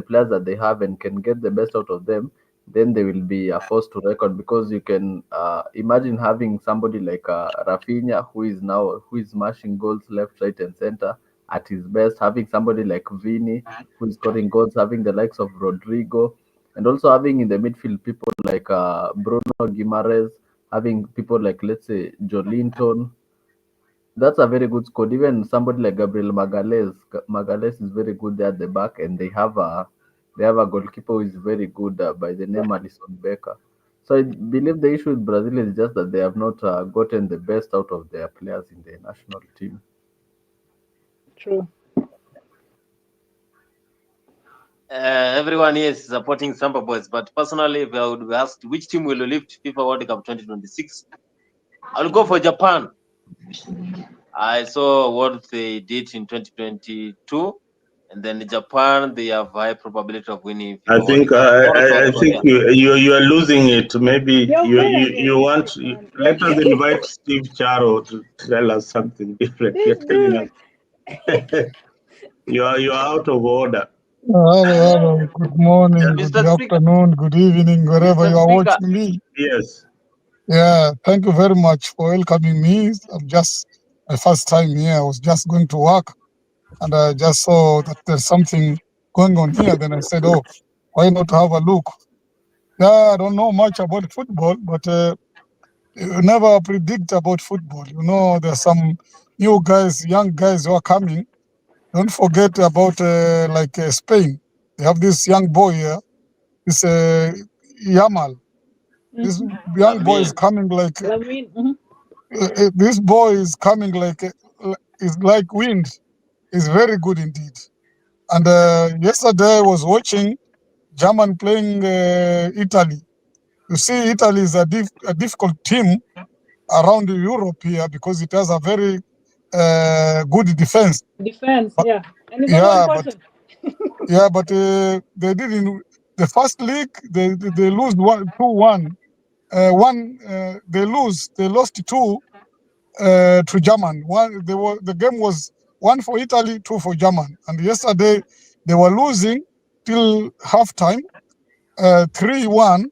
players that they have and can get the best out of them, then they will be a force to record, because you can imagine having somebody like Rafinha, who is smashing goals left, right, and center at his best, having somebody like Vini who is scoring goals, having the likes of Rodrigo, and also having in the midfield people like Bruno Guimaraes, having people like, let's say, Jolinton. That's a very good squad. Even somebody like Gabriel Magalhaes is very good there at the back, and they have a goalkeeper who is very good by the name Alisson Becker. So I believe the issue with Brazil is just that they have not gotten the best out of their players in the national team. True. Everyone here is supporting Samba Boys, but personally, if I would be asked which team will lift FIFA World Cup 2026, I'll go for Japan. I saw what they did in 2022, and then Japan, they have high probability of winning FIFA I World think Cup. Or I South think Korea. you are losing it. Maybe You're very you want unrealistic, man. let us invite Steve Charo to tell us something different. You're This telling dude. us you are out of order. Hello. Good morning, good Mr. Speaker, afternoon, good evening, wherever Mr. you are Speaker, watching me. Yes. Yeah, thank you very much for welcoming me. I'm just my first time here. I was just going to work, and I just saw that there's something going on here. Then I said, oh, why not have a look? Yeah, I don't know much about football, but you never predict about football. You know, there's some new guys, young guys who are coming. Don't forget about Spain. They have this young boy here, this Yamal. This young boy is Lamine. coming like Lamine. this boy is coming like is like wind. He's very good indeed. And yesterday I was watching German playing Italy. You see, Italy is a difficult team around Europe here because it has a very good defense. Defense, But, yeah. And it's only one person. but they didn't. The first league they lose 2-1. They lost 2 to German. The game was 1 for Italy, 2 for German. And yesterday they were losing till halftime, 3-1.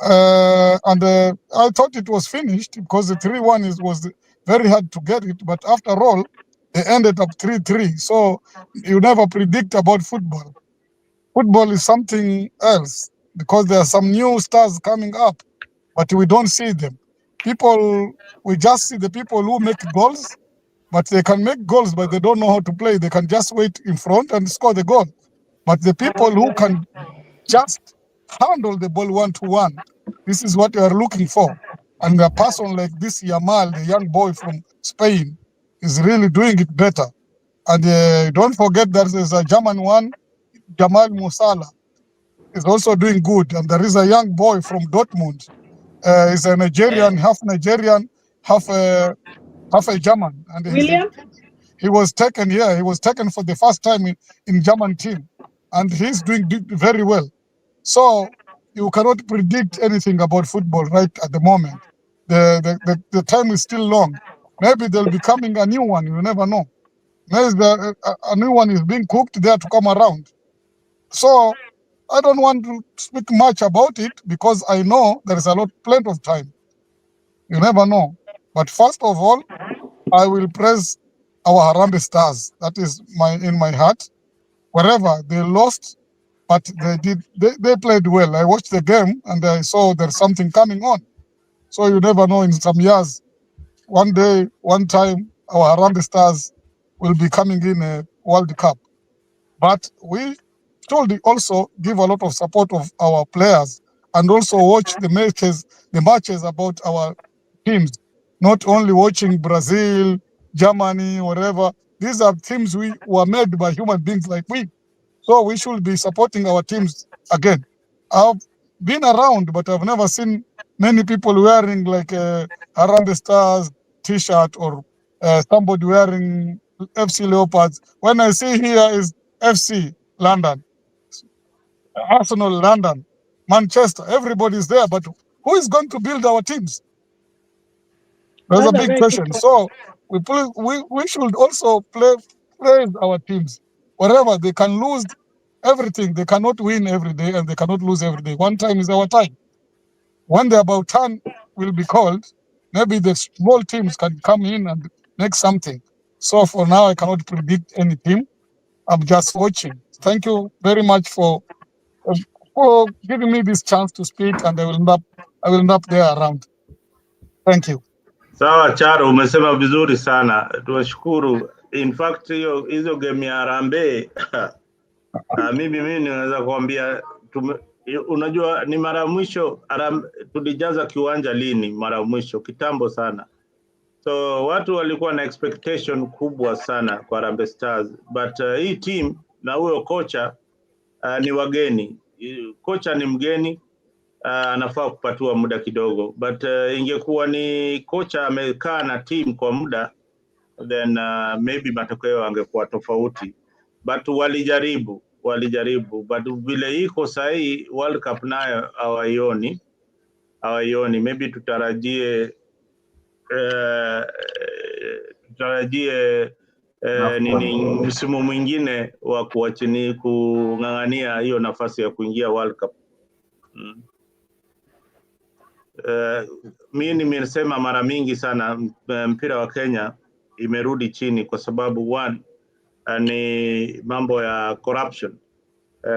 And I thought it was finished because the 3-1 was very hard to get it. But after all, they ended up 3-3. So you never predict about football. Football is something else because there are some new stars coming up, but we don't see them. We just see the people who make goals, but they can make goals, but they don't know how to play. They can just wait in front and score the goal. But the people who can just handle the ball 1-to-1, this is what you are looking for. And a person like this Yamal, the young boy from Spain, is really doing it better. And don't forget that there's a German one, Jamal Musala, is also doing good. And there is a young boy from Dortmund. He's a Nigerian, half a German. And William? he was taken for the first time in German team. And he's doing very well. So you cannot predict anything about football right at the moment. The time is still long. Maybe there'll be coming a new one. You never know. Maybe a new one is being cooked there to come around. So I don't want to speak much about it because I know there is plenty of time. You never know. But first of all, I will praise our Harambee Stars. That is in my heart. whatever, they lost, but they played well. I watched the game and I saw there's something coming on. So you never know, in some years, one day, one time, our Harambee Stars will be coming in a World Cup. But we should also give a lot of support of our players and also watch the matches about our teams, not only watching Brazil, Germany, whatever. These are teams we were made by human beings like we. So we should be supporting our teams again. I've been around, but I've never seen many people wearing like a Harambee Stars t-shirt or somebody wearing FC Leopards. When I see here is FC London, Arsenal London, Manchester, everybody's there, but who is going to build our teams? That's a big question. So we should also praise our teams. Whatever, they can lose everything. They cannot win every day and they cannot lose every day. One time is our time. When the about turn will be called, maybe the small teams can come in and make something. So for now, I cannot predict any team. I'm just watching. Thank you very much for giving me this chance to speak, and I will end up there around. Thank you. Sawa Charo, umesema vizuri sana. Tuwashukuru. In fact, hizo game ya Harambee mimi ninaweza kuambia unajua ni mara mwisho tulijaza kiwanja lini? Mara mwisho kitambo sana. So watu walikuwa na expectation kubwa sana kwa Harambee Stars, but hii team na huyo kocha ni wageni. Kocha ni mgeni, anafaa kupatiwa muda kidogo, but ingekuwa ni kocha amekaa na team kwa muda, then maybe matokeo angekuwa tofauti. But walijaribu, but vile iko sahi World Cup nayo hawaioni. Maybe tutarajie nini msimu mwingine wa kuachini kung'ang'ania hiyo nafasi ya kuingia World Cup. Mimi nimesema mara mingi sana mpira wa Kenya imerudi chini kwa sababu one ni mambo ya corruption.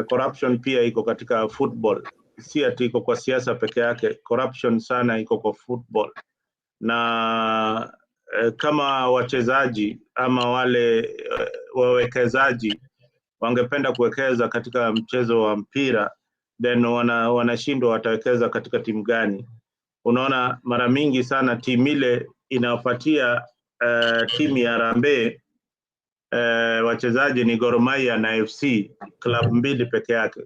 Corruption pia iko katika football, si ati iko kwa siasa peke yake. Corruption sana iko kwa football, na kama wachezaji ama wale wawekezaji wangependa kuwekeza katika mchezo wa mpira, then wanashindwa watawekeza katika timu gani? Unaona mara mingi sana timu ile inawapatia timu ya Harambee wachezaji ni Gor Mahia na FC, club mbili peke yake.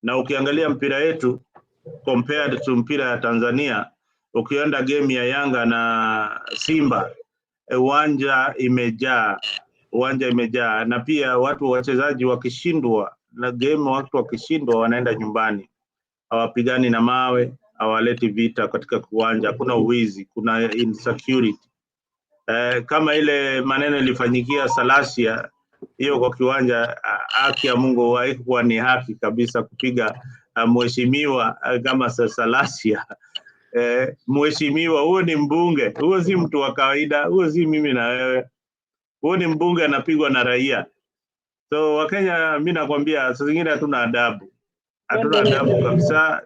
Na ukiangalia mpira yetu compared to mpira ya Tanzania, ukienda game ya Yanga na Simba, uwanja imejaa, na pia wachezaji wakishindwa na game, watu wakishindwa wanaenda nyumbani, hawapigani na mawe, hawaleti vita katika kiwanja, hakuna uwizi, kuna insecurity. Kama ile maneno ilifanyikia Salasia, hiyo kwa kiwanja, haki ya Mungu haikuwa ni haki kabisa kupiga mheshimiwa kama Salasia. Mheshimiwa, huo ni mbunge, huo si mtu wa kawaida, huo si mimi na wewe, huo ni mbunge anapigwa na raia. So Wakenya, mimi nakwambia saa zingine hatuna adabu kabisa.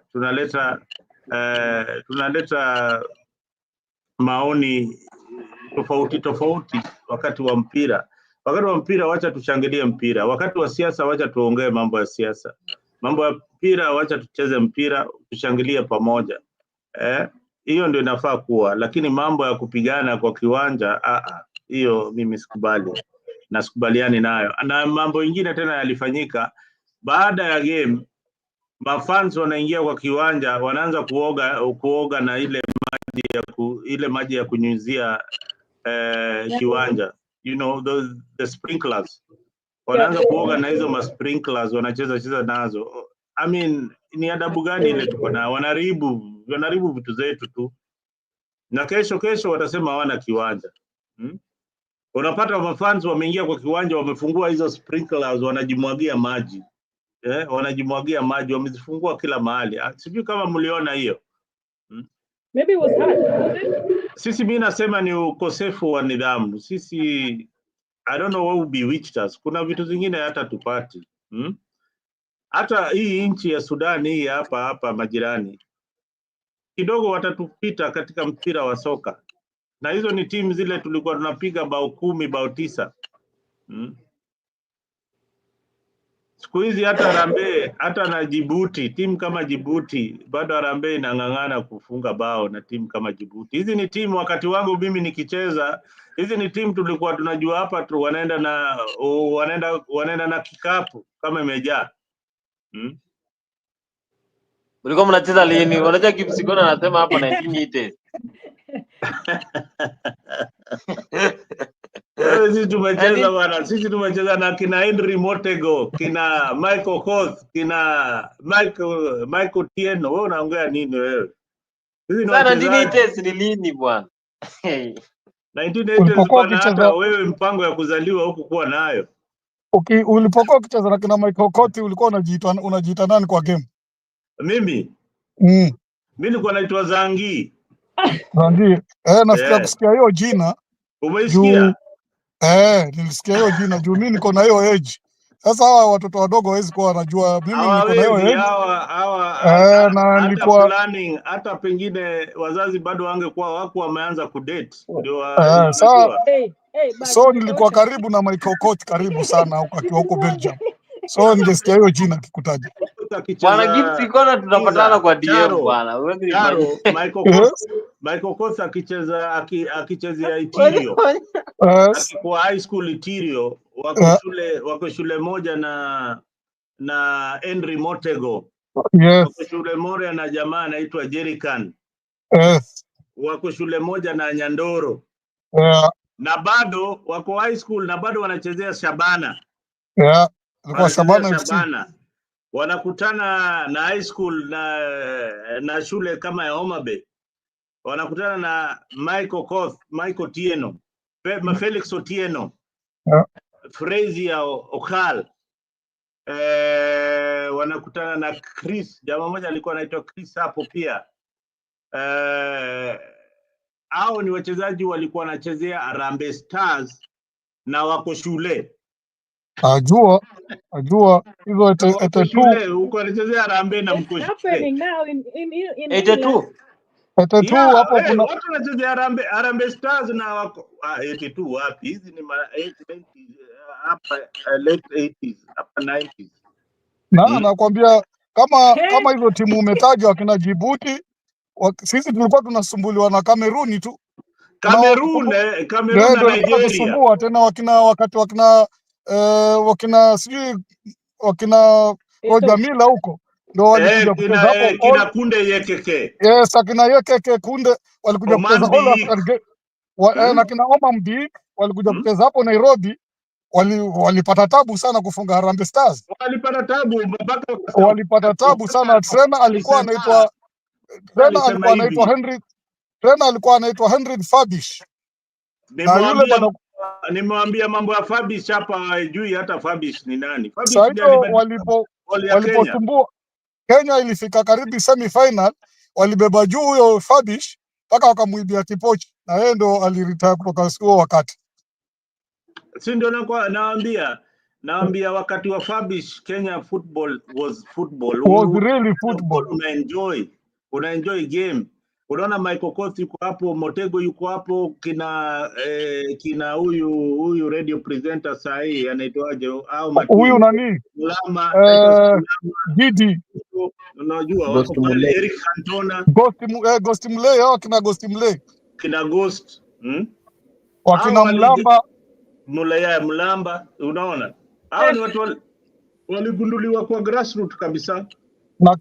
Tunaleta maoni tofauti wakati wa mpira. Wacha tushangilie mpira. Wakati wa siasa wacha tuongee mambo ya siasa. Mambo ya mpira wacha tucheze mpira, tushangilie pamoja. Hiyo ndio inafaa kuwa, lakini mambo ya kupigana kwa kiwanja hiyo mimi sikubali na sikubaliani nayo. Na mambo mengine tena yalifanyika baada ya game, mafans wanaingia kwa kiwanja, wanaanza kuoga na ile maji ya kunyunyizia kiwanja, you know, the sprinklers. Wanaanza kuoga na hizo sprinklers, wanacheza nazo. I mean, ni adabu gani ile tuko na? Wanaribu vitu zetu tu, na kesho watasema hawana kiwanja. Unapata mafans wameingia kwa kiwanja, wamefungua hizo sprinklers, wanajimwagia maji. Wanajimwagia maji, wamezifungua kila mahali. Sijui kama mliona hiyo. Maybe it was hard. Sisi mimi nasema ni ukosefu wa nidhamu. Sisi I don't know what will bewitched us. Kuna vitu zingine hata tupati. Hata hii nchi ya Sudan hii hapa majirani kidogo watatupita katika mpira wa soka, na hizo ni timu zile tulikuwa tunapiga bao 10 bao 9. Siku hizi hata Harambee, hata na Djibouti, timu kama Djibouti bado Harambee inang'ang'ana kufunga bao na timu kama Djibouti. Hizi ni timu wakati wangu mimi nikicheza, hizi ni timu tulikuwa tunajua hapa tu wanaenda na kikapu kama imejaa. Mlikuwa mnacheza lini? Unajua Kipsigona anasema hapa 1980. Sisi tumecheza bwana, sisi tumecheza na kina Henry Motego, kina Michael Koth, kina Michael Tieno. Wewe unaongea nini wewe? Sisi 1980 ni lini bwana? 1980 bwana, hata wewe mpango ya kuzaliwa huko kuwa nayo. Ulipokuwa ukicheza na kina Michael Koth ulikuwa unajiita nani kwa game? Mimi? Mimi nilikuwa naitwa Zangi. Zangi. Nasikia kusikia hiyo jina. Umeisikia? Nilisikia hiyo jina juu mimi niko na hiyo age. Sasa hawa watoto wadogo hawezi kuwa wanajua mimi niko na hiyo age. Hawa na nilikuwa planning, hata pengine wazazi bado wangekuwa wako wameanza kudate ndio so nilikuwa karibu na Michael Koth, karibu sana huko Belgium. So ningesikia hiyo jina kikutaja. Bwana Kipsigona tunapatana kwa DM bwana. Michael Koth akichezea Itirio. Kwa high school Itirio wako shule moja na Henry Motego. Wako shule moja na jamaa anaitwa Jerican. Wako shule moja na Nyandoro. Na bado wako high school na bado wanachezea Shabana. Kwa Shabana. Wanakutana na high school na shule kama ya Homa Bay. Wanakutana na Michael Koth, Michael Tieno, Felix Otieno, Frazier Okal. Wanakutana na Chris, jamaa mmoja alikuwa anaitwa Chris hapo pia. Hao ni wachezaji walikuwa wanachezea Harambee Stars na wako shule. Ajua hizo shule uko anachezea Harambee na mko shule. Hapo kuna watu wanachezea Harambee Stars na wako 82 wapi? Hizi ni 80s hapa late 80s hapa 90s. Nakwambia kama hizo timu umetaja wakina Djibouti, sisi tulikuwa tunasumbuliwa na Kameruni tu. Kamerun na Nigeria. Kusumbua tena wakina sijui wakina Rojamila huko ndio walikuja kucheza hapo. Kina Kunde Yekeke. Akina Yekeke Kunde walikuja kucheza All African Game. Na kina Omambi walikuja kucheza hapo Nairobi. Walipata tabu sana kufunga Harambee Stars. Walipata tabu sana. Trainer alikuwa anaitwa Henry Fabish. Nimewambia mambo ya Fabish hapa, hajui hata Fabish ni nani. Waliposumbua Kenya ilifika karibu semi-final, walibeba juu huyo Fabish mpaka wakamuibia kipochi, na yeye ndo aliretire kutoka huo wakati. Si ndio naambia wakati wa Fabish Kenya football was football. Was really football. Unaenjoy game. Unaona Michael Koth yuko hapo, Motego yuko hapo, kina huyu radio presenter sahi anaitwaje au huyu nani? Mulama, Didi. Unajua wako pale Eric Cantona. Ghost Mlay, kina Ghost Mlay. Kina Ghost. Wakina Mlamba, unaona? Hao ni watu waligunduliwa kwa grassroots kabisa. Na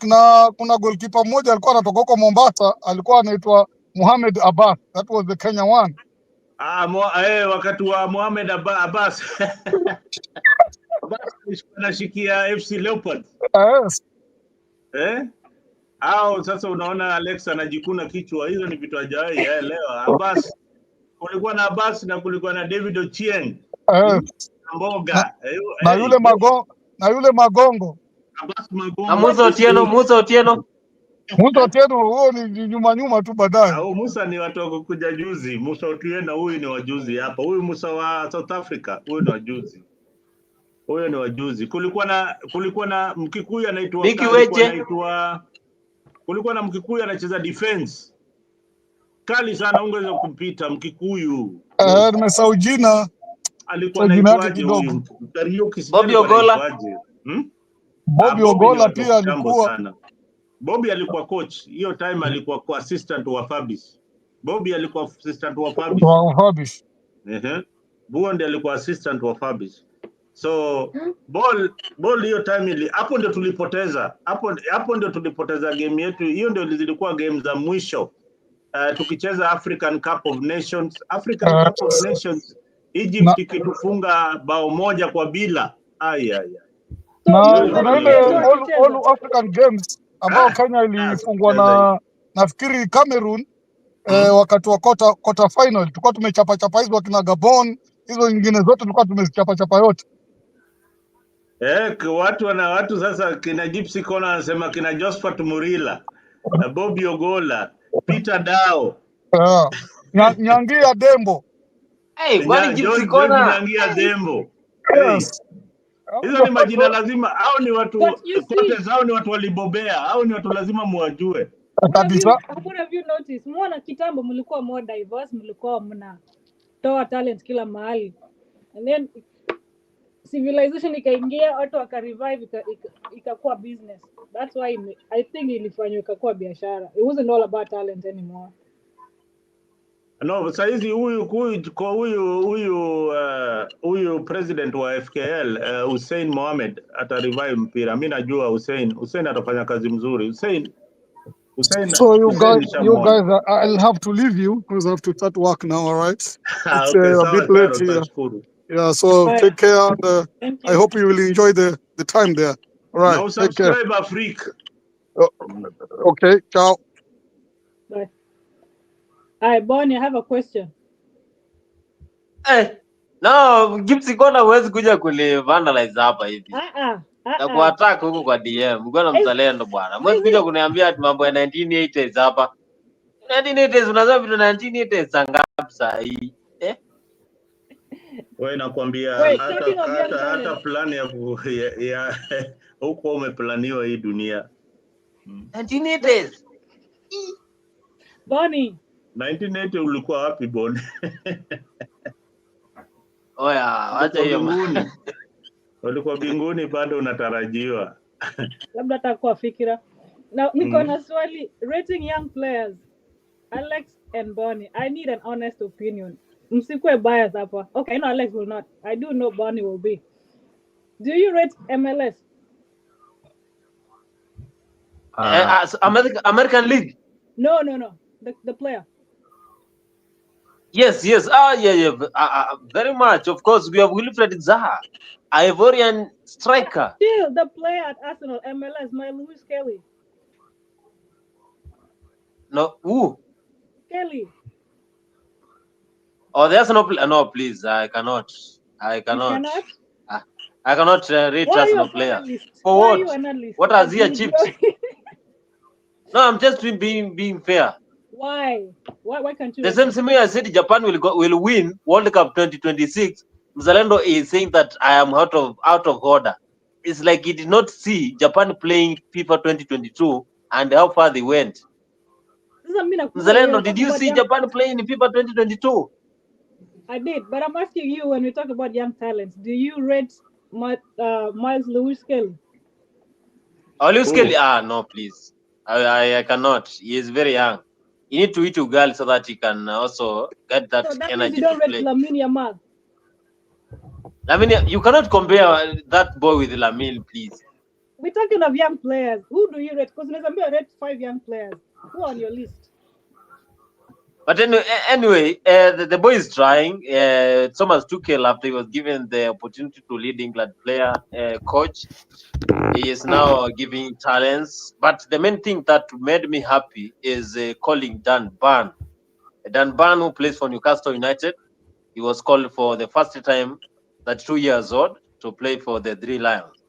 kuna goalkeeper mmoja alikuwa anatoka huko Mombasa, alikuwa anaitwa Mohamed Abbas. That was the Kenya one. Wakati wa Mohamed Abbas. Abbas anashikia FC Leopards. Sasa unaona Alex anajikuna kichwa, hizo ni vitu hajawahi leo. Abbas, kulikuwa na Abbas na kulikuwa na David Ochieng. Mboga. Na yule Magongo. Abbas Magongo. Na Musa Otieno. Huo ni nyuma tu baadaye. Musa ni watu wa kuja juzi. Musa Otieno huyu ni wajuzi hapa. Huyu Musa wa South Africa, huyu ni wajuzi. Huyo ni wajuzi. Kulikuwa na Mkikuyu anaitwa kulikuwa na Mkikuyu anacheza defense. Kali sana, ungeweza kumpita Mkikuyu. Nimesahau jina. Alikuwa anaitwaje huyu? Bobby Ogola. Bobby Ogola pia alikuwa sana. Bobby alikuwa coach. Hiyo time alikuwa assistant wa Fabrice. Bobby alikuwa assistant wa Fabrice. Buo ndiye alikuwa assistant wa Fabrice. So ball hiyo time hapo ndio tulipoteza. Hapo ndio tulipoteza game yetu. Hiyo ndio zilikuwa game za mwisho. Tukicheza African Cup of Nations. Cup of Nations. Egypt ikitufunga bao 1-0. Na kuna ile all African Games ambao Kenya ilifungwa na nafikiri Cameroon wakati wa quarter final. Tulikuwa tumechapa hizo kina Gabon, hizo nyingine zote tulikuwa tumezichapa yote. Watu sasa kina Gypsy Kona anasema kina Josephat Murila, Bobby Ogola, Peter Dao. Nyangia Dembo. Kwani Gypsy Kona? Nyangia Dembo. Yes. Hizo ni majina lazima, hao ni watu kote zao, ni watu walibobea, hao ni watu lazima muwajue. Have you noticed? Muona kitambo mlikuwa more diverse, mlikuwa mnatoa talent kila mahali. And then civilization ikaingia, watu wakarevive, ikakuwa business. That's why I think ilifanywa ikakuwa biashara. It wasn't all about talent anymore. No, saizi huyu president wa FKL Hussein Mohamed ata revive mpira. Mimi najua Hussein atafanya kazi mzuri. Hussein. So you guys, I'll have to leave you because I have to start work now, all right? It's a bit late here. Yeah, so take care and I hope you will enjoy the time there. All right. Now subscribe Afrique. Okay, ciao. Bye. Hi, Bonnie, I have a question. No, Gypsy Kona huwezi kuja kulivandalize hapa hivi. Na kuattack huko kwa DM. Mgona mzalendo bwana. Huwezi kuja kuniambia ati mambo ya 1980s hapa. 1980s unasema vitu 1980s sangapi saa hii? Wewe nakwambia hata plan ya huko umeplaniwa hii dunia. 1980s. Bonnie. 1980 ulikuwa wapi Bonnie? Acha hiyo. Ulikuwa binguni bado unatarajiwa. Labda atakuwa fikira. Now niko na swali, rating young players. Alex and Bonnie, I need an honest opinion. Msikwe bias hapa. Okay, I know Alex will not. I do know Bonnie will be. Do you rate MLS? American League? No. The player. Yes. Very much. Of course, we have Wilfred Zaha, Ivorian striker. Still, the player at Arsenal, MLS, my Lewis Kelly. No, who? Kelly. Oh, the Arsenal player? No, please, I cannot. You cannot? I cannot rate Arsenal player. For what? What has he achieved? No, I'm just being fair. Why can't you? The same way I said Japan will win World Cup 2026. Mzalendo is saying that I am out of order. It's like he did not see Japan playing FIFA 2022 and how far they went. Mzalendo, did you see Japan playing in FIFA 2022? I did, but I'm asking you, when we talk about young talents, do you rate Miles Lewis Kelly? Oh, Lewis Kelly? No, please. I cannot. He is very young. You need to eat ugali so that he can also get that energy. So that means you don't rate Lamine Yamal? You cannot compare that boy with Lamine, please. We're talking of young players. Who do you rate? Because I rate 5 young players. Who are on your list? But anyway, the boy is trying. Thomas Tuchel, after he was given the opportunity to lead England player coach, he is now giving talents. But the main thing that made me happy is calling Dan Burn. Dan Burn, who plays for Newcastle United, he was called for the first time, at 2 years old, to play for the Three Lions.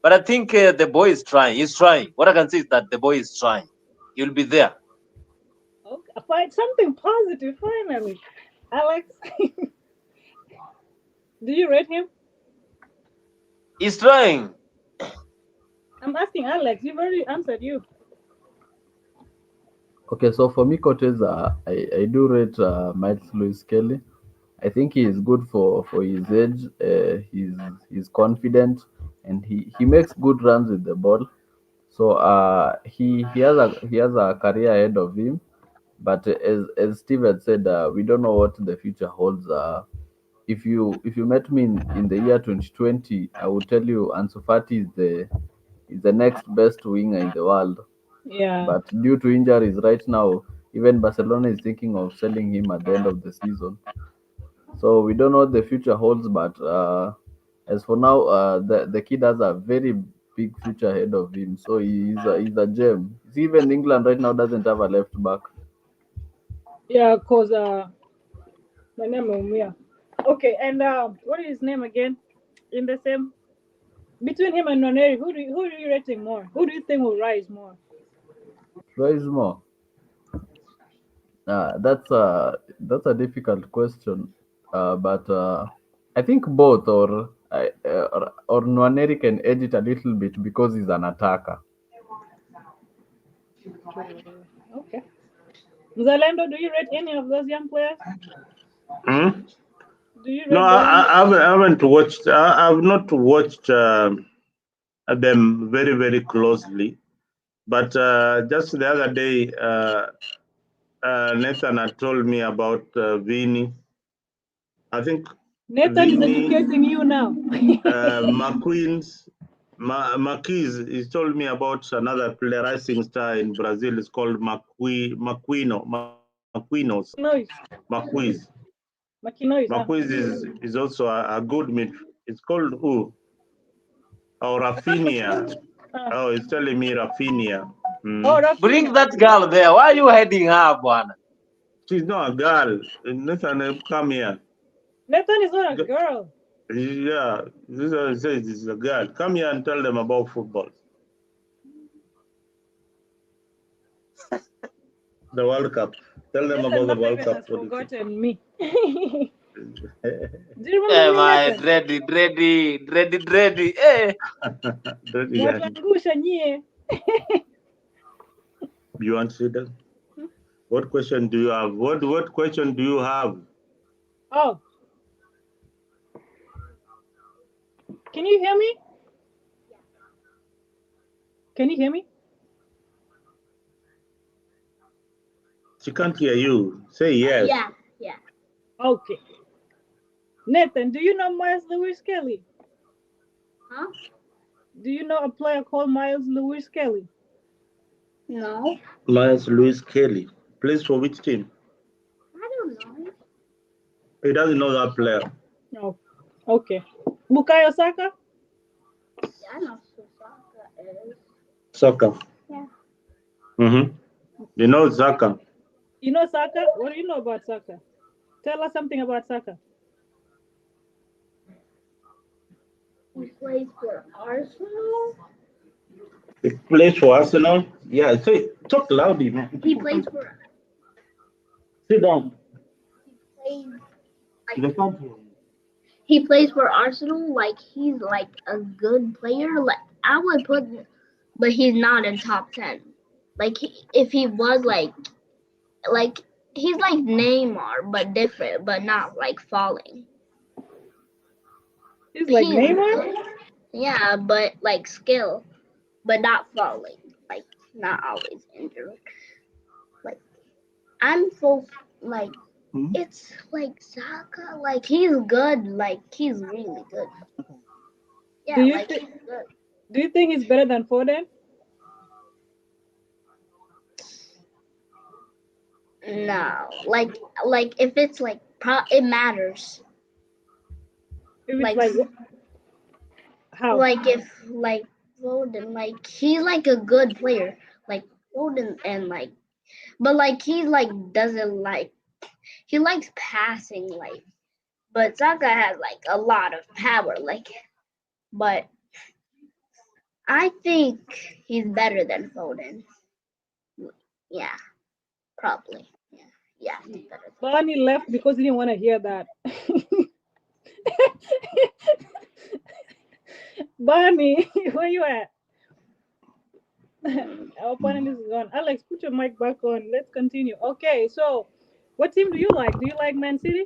But I think the boy is trying. He's trying. What I can say is that the boy is trying. He'll be there. Okay, find something positive finally. Alex, do you rate him? He's trying. I'm asking Alex. You've already answered you. Okay, so for me, coaches, I do rate Miles Lewis Kelly. I think he is good for his age. He's confident and he makes good runs with the ball. So he has a career ahead of him. But as Steve had said, we don't know what the future holds. If you met me in the year 2020, I would tell you Ansu Fati is the next best winger in the world. Yeah. But due to injuries right now, even Barcelona is thinking of selling him at the end of the season. So we don't know what the future holds. But as for now, the kid has a very big future ahead of him. So he's a gem. Even England right now doesn't have a left back. Yeah, cause my name is Mia. Okay, and what is his name again? In the same between him and Noneri, who do you rating more? Who do you think will rise more? Rise more. That's a difficult question, but I think both, or Nwaneri can edge it a little bit because he's an attacker. Okay. Mzalendo, do you rate any of those young players? Hmm? Do you rate No, I haven't watched. I've not watched them very closely. But just the other day, Nathan had told me about Vini. I think Nathan is Vini, educating you now. McQueen's. Marquis, he told me about another player, rising star in Brazil. It's called Marquinhos. Noise. Marquis. Makinois. Marquis is also a good mid. It's called who? Oh, Rafinha. Oh, he's telling me Rafinha. Oh, Bring Rafinha. that girl there. Why are you hiding her, Bwana? She's not a girl. Nathan, come here. Nathan is not a girl. Yeah, this is what it says. It's a girl. Come here and tell them about football. The World Cup. Tell them Nathan about the World Mapebe Cup. has forgotten me. Do you Hey, remember me, my Nathan? dready. Hey. Dirty guy. Mwatuangusha nyie. You want to see that? What question do you have? What question do you have? Oh. Can you hear me? Can you hear me? She can't hear you. Say yes. Yeah. Okay. Nathan, do you know Miles Lewis Kelly? Huh? Do you know a player called Miles Lewis Kelly? No. Miles Lewis Kelly. Plays for which team? I don't know. He doesn't know that player. No. Okay. Bukayo Saka? Yeah, I know who Saka is. Soccer. Yeah. Mm-hmm. You know Saka. You know Saka? What do you know about Saka? Tell us something about Saka. He plays for Arsenal. He plays for Arsenal. Yeah, say talk loudly, man. He plays for. Sit down. He They plays. can't hear you. He plays for Arsenal. Like he's like a good player. Like I would put, but he's not in top 10. Like if he was like he's like Neymar, but different, but not like falling. He's like Neymar? Good. Yeah, but like skill, but not falling. Like not always injured. Like I'm so like it's like Saka. Like he's good. Like he's really good. Yeah, Do you like thi- he's good. Do you think he's better than Foden? No, like if it's like it matters. If it's Like like how? like if like Foden, like he's like a good player. Like Foden and like, but like he like doesn't like he likes passing like, but Saka has like a lot of power. Like, but I think he's better than Foden. Yeah, probably. Yeah, he's better. Barney left because he didn't want to hear that. Barney, where you at? Our opponent is gone. Alex, put your mic back on. Let's continue. Okay, so what team do you like? Do you like Man City?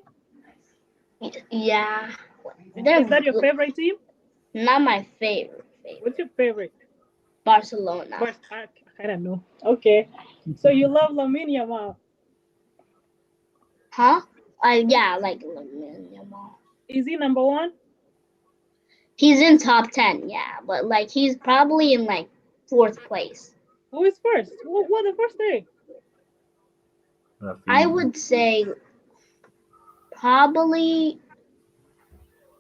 Yeah. Is that your favorite team? Not my favorite. What's your favorite? Barcelona. I don't know. Okay, so you love Lamine Yamal. Huh? Yeah, like Lamine Yamal. Is he number one? He's in top 10, yeah, but like he's probably in like 4th place. Who is first? What the first three? I would say probably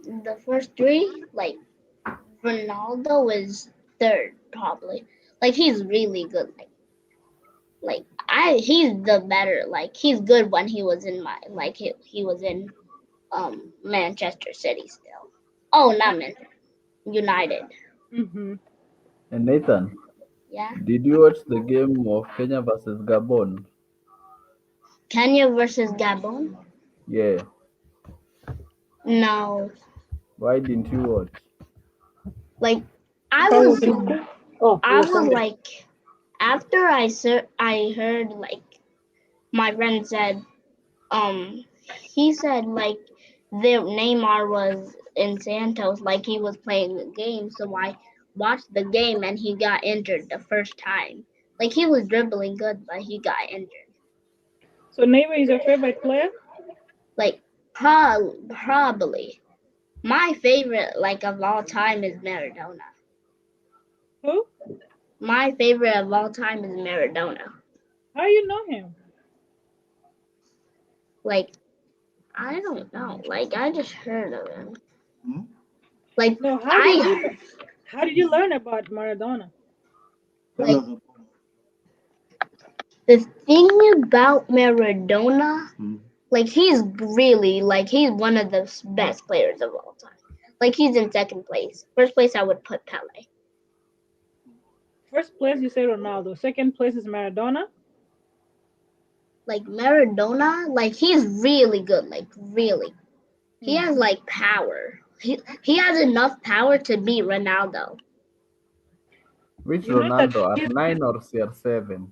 the first 3, like Ronaldo is 3rd probably. Like he's really good. He's the better. Like he's good when he was in he was in Manchester City still. Oh, not Manchester. United. Mm-hmm. And Nathan, Yeah. did you watch the game of Kenya versus Gabon? Kenya versus Gabon? Yeah. No. Why didn't you watch? Like I was Sorry. like after I heard like my friend said he said like their Neymar was in Santos, like he was playing the game, so I watched the game and he got injured the first time. Like he was dribbling good, but he got injured. So Neymar is your favorite player? Like probably. My favorite like of all time is Maradona. Who? My favorite of all time is Maradona. How you know him? Like I don't know. Like I just heard of him. Like No, how did you learn about Maradona? Like the thing about Maradona, like he's really like he's one of the best players of all time. Like he's in 2nd place. 1st place I would put Pele. First place you say Ronaldo. Second place is Maradona. Like Maradona, like he's really good. Like really, he has like power. He has enough power to beat Ronaldo. Which Ronaldo, at 9 or CR7?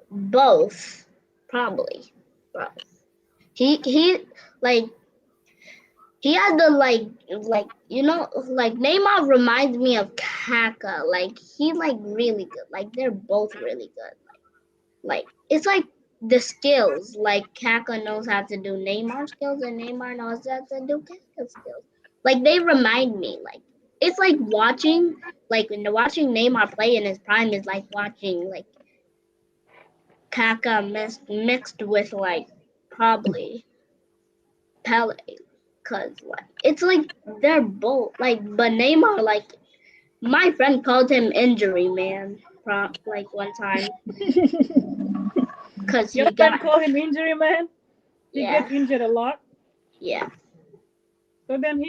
Both, probably. Both. He like he had the like like Neymar reminds me of Kaka. Like he like really good. Like they're both really good. Like it's like the skills. Like Kaka knows how to do Neymar skills and Neymar knows how to do Kaka skills. Like they remind me. Like it's like watching watching Neymar play in his prime is like watching like Kaka mixed with like probably Pele, cause like it's like they're both like, but Neymar like my friend called him injury man, like one time, cause Your friend called him injury man. He gets injured a lot. Yeah. So then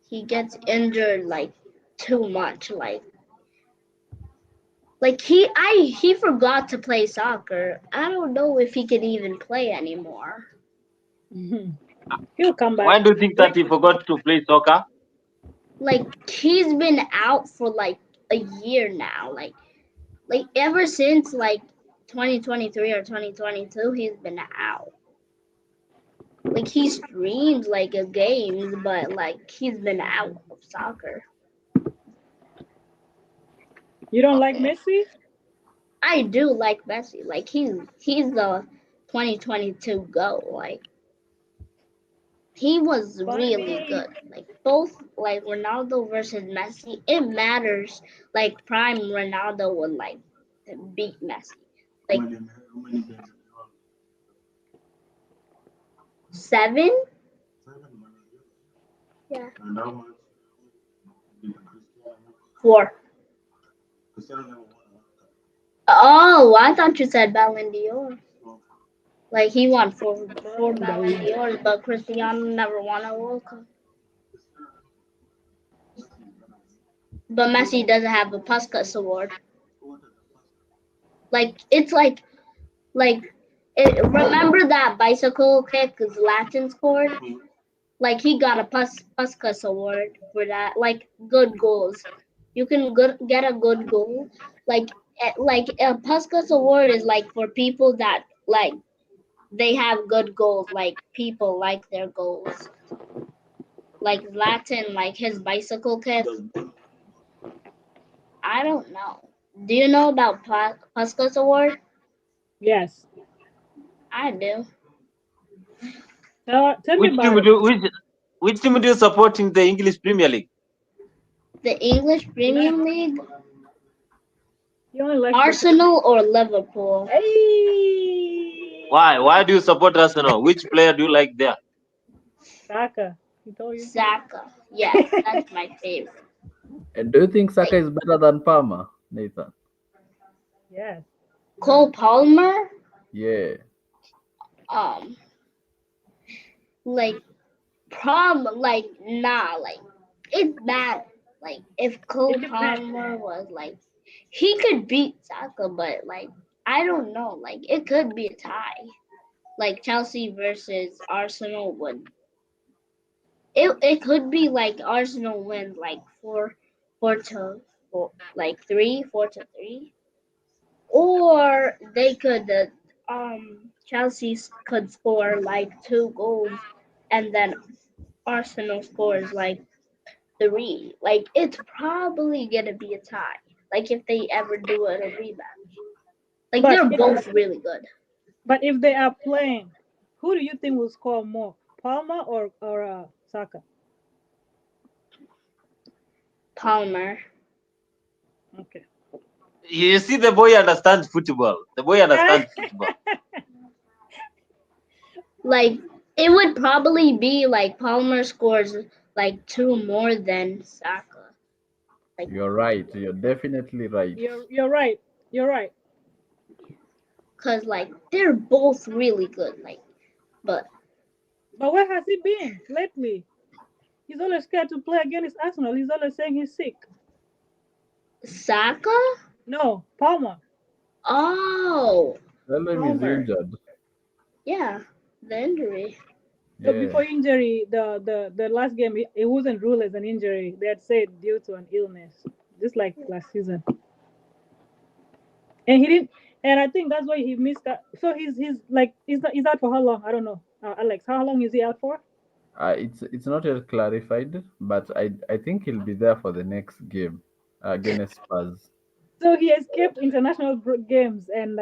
he gets injured like too much, like he forgot to play soccer. I don't know if he can even play anymore. He'll come back. Why do you think that he forgot to play soccer? Like he's been out for like a year now. Like ever since like 2023 or 2022, he's been out. Like he streams like a games, but like he's been out of soccer. You don't like Messi? I do like Messi. Like he's the 2022 GOAT. Like he was really good. Like both like Ronaldo versus Messi, it matters. Like prime Ronaldo would like beat Messi. Like 7? Yeah. 4. Oh, I thought you said Ballon d'Or. Like he won 4 Ballon d'Ors, but Cristiano never won a World Cup. But Messi doesn't have a Puskas award. Like it's like remember that bicycle kick Zlatan scored? Like he got a Puskas award for that. Like good goals. You can get a good goal. Like a Puskas award is like for people that like they have good goals. Like people like their goals. Like Latin, like his bicycle kick. I don't know. Do you know about Puskas award? Yes. I do. Tell me Which about team it. do which team do you support in the English Premier League? The English Premier League? You only like Arsenal or Liverpool? Hey! Why do you support Arsenal? Which player do you like there? Saka. He told you. Saka. Yes, that's my favorite. And do you think Saka is better than Palmer, Nathan? Yes. Cole Palmer? Yeah. Like it's bad. Like if Cole Palmer was like he could beat Saka, but like I don't know. Like it could be a tie. Like Chelsea versus Arsenal would. It could be like Arsenal wins like 4-3, or they could Chelsea could score like 2 goals, and then Arsenal scores like 3. Like it's probably gonna be a tie. Like if they ever do it a rematch. Like they're both really good. But if they are playing, who do you think will score more, Palmer or Saka? Palmer. Okay. You see, the boy understands football. The boy understands football. Like it would probably be like Palmer scores like 2 more than Saka. Like You're right. You're definitely right. You're right. You're right. Cause like they're both really good. Like, but where has he been lately? He's always scared to play against Arsenal. He's always saying he's sick. Saka? No, Palmer. Oh. Tell him he's injured. Yeah, the injury. So before injury, the last game, it wasn't ruled as an injury. They had said due to an illness, just like last season. And he didn't. And I think that's why he missed that. So he's out for how long? I don't know. Alex, how long is he out for? It's not yet clarified, but I think he'll be there for the next game against Spurs. So he escaped international games and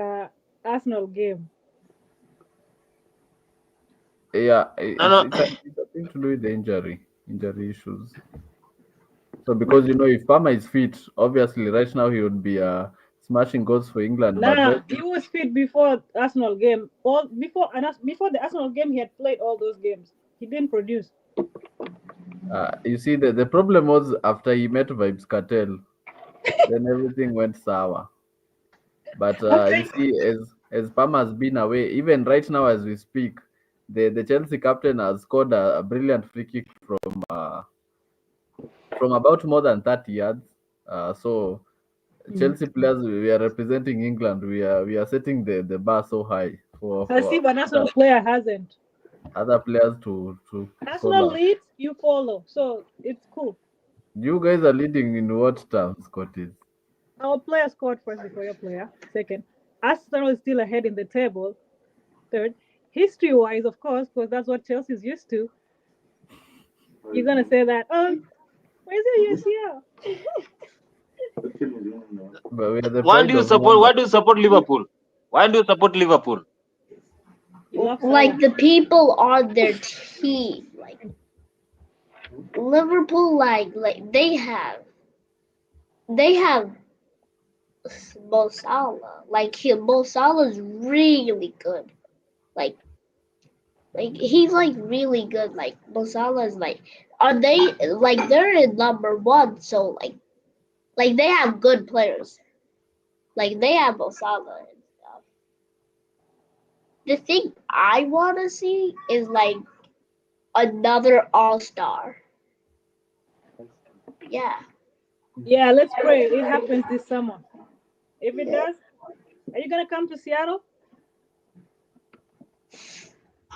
Arsenal game. Yeah, it's a thing to do with the injury issues. So because if Palmer is fit, obviously right now he would be smashing goals for England. Nah, he was fit before Arsenal game. Before the Arsenal game, he had played all those games. He didn't produce. You see, the problem was after he met Vibes Cartel, then everything went sour. But you see, as Palmer has been away, even right now as we speak, the Chelsea captain has scored a brilliant free kick from about more than 30 yards. So Chelsea players, we are representing England. We are setting the bar so high for I see, but national player hasn't. Other players to Arsenal leads, you follow, so it's cool. You guys are leading in what terms, Scotties? Our player scored first before your player. Second, Arsenal is still ahead in the table. Third, history-wise, of course, because that's what Chelsea's used to. You're gonna say that, where's your UCL? Why do you support Liverpool? Why do you support Liverpool? Like the people on their team, like Liverpool, like they have Mo Salah. Like Mo Salah's really good. Like he's like really good. Like Mo Salah's like they're in number 1, so like they have good players. Like they have Mo Salah and stuff. The thing I wanna see is like another all-star. Yeah. Yeah, let's pray it happens this summer. If it does, are you gonna come to Seattle?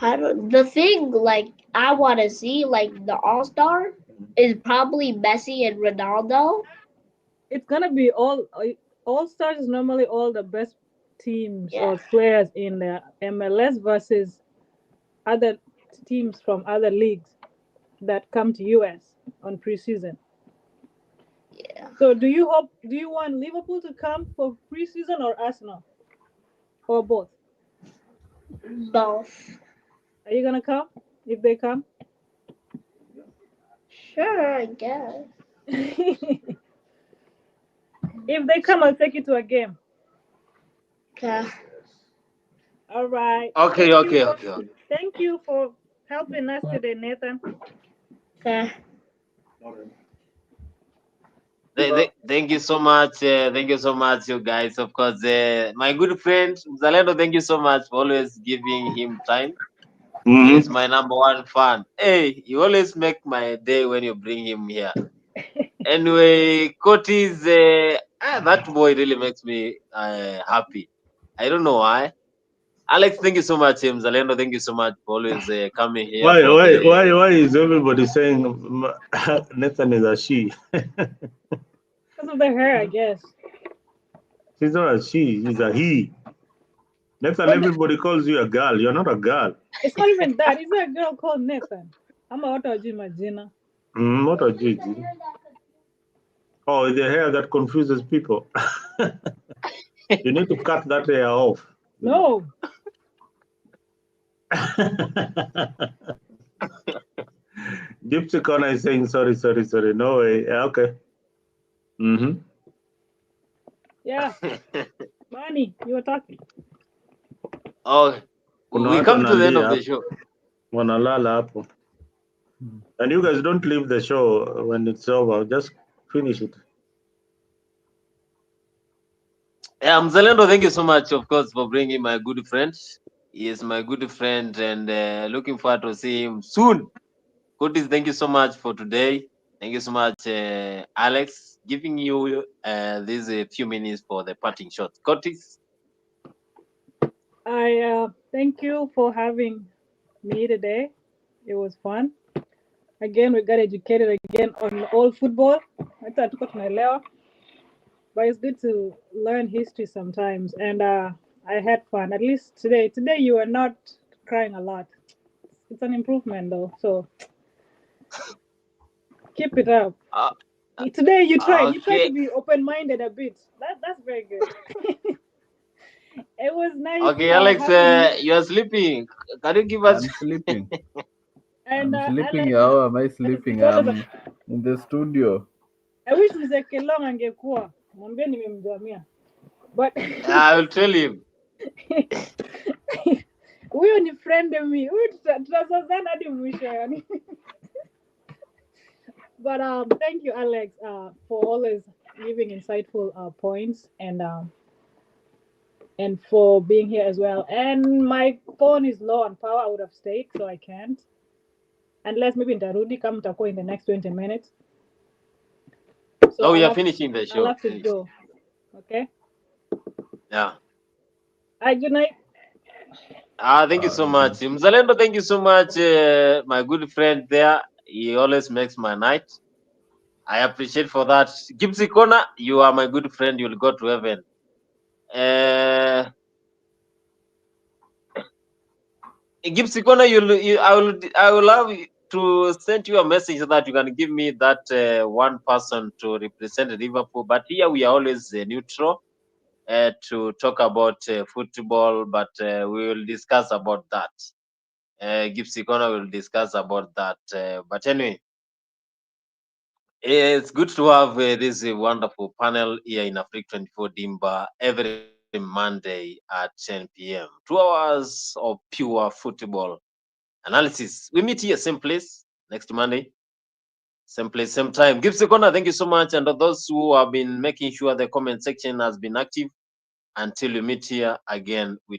The thing like I want to see like the All-Star is probably Messi and Ronaldo. It's gonna be all stars is normally all the best teams Yeah. or players in the MLS versus other teams from other leagues that come to US on preseason. Yeah. So do you want Liverpool to come for preseason or Arsenal? Or both? Both. Are you gonna come if they come? Sure, I guess. If they come, I'll take you to a game. Okay. All right. Okay, Thank okay, you. okay. Thank you for helping us today, Nathan. Okay. Thank you so much. Thank you so much, you guys. Of course, my good friend Zalendo, thank you so much for always giving him time. He's my number one fan. Hey, you always make my day when you bring him here. Anyway, Cotis, that boy really makes me happy. I don't know why. Alex, thank you so much. Zalendo, thank you so much for always coming here. Why is everybody saying Nathan is a she? Because of the hair, I guess. She's not a she, he's a he. Nathan, everybody calls you a girl. You're not a girl. It's not even that. Is there a girl called Nathan? I'm out of Gina. Not a Gigi. Oh, the hair that confuses people. You need to cut that hair off. No. Gypsy Corner is saying sorry. No way. Yeah, okay. Yeah. Manny, you were talking. Oh, we come to the end of the show. Wanalala hapo. And you guys don't leave the show when it's over. Just finish it. Mzalendo, thank you so much, of course, for bringing my good friend. He is my good friend, and looking forward to see him soon. Curtis, thank you so much for today. Thank you so much, Alex. Giving you these few minutes for the parting shot. Curtis. I thank you for having me today. It was fun. Again, we got educated again on all football. Hata hatuko tunaelewa. But it's good to learn history sometimes, and I had fun. At least today. Today you are not crying a lot. It's an improvement though. So keep it up. Today you try. Okay. You try to be open-minded a bit. That's very good. It was nice. Okay, Alex, you are sleeping. Can you give us? I'm sleeping. And, I'm sleeping. Alex, How am I sleeping? I'm in the studio. I wish Mzee Kelong angekuwa. Mwambie nimemjamia. But I will tell him. Huyo ni friend mi. Huyo tutazozana hadi mwisho yani. But thank you, Alex, for always giving insightful points and for being here as well. And my phone is low on power. I would have stayed, so I can't. Unless maybe Ntarudi kama mtakuwa in the next 20 minutes. So we are finishing the show. I'll have to go. Okay? Yeah. Good night. Thank you so much. Mzalendo, thank you so much. My good friend there. He always makes my night. I appreciate for that. Gypsy Corner, you are my good friend. You'll go to heaven. Gypsy Corner, I will love to send you a message so that you can give me that one person to represent Liverpool. But here we are always neutral to talk about football, but we will discuss about that. Gypsy Corner will discuss about that. But anyway, it's good to have this wonderful panel here in Africa 24 Dimba every Monday at 10 p.m. 2 hours of pure football analysis. We meet here, same place, next Monday. Same place, same time. Gypsy Corner, thank you so much. And those who have been making sure the comment section has been active, until we meet here again with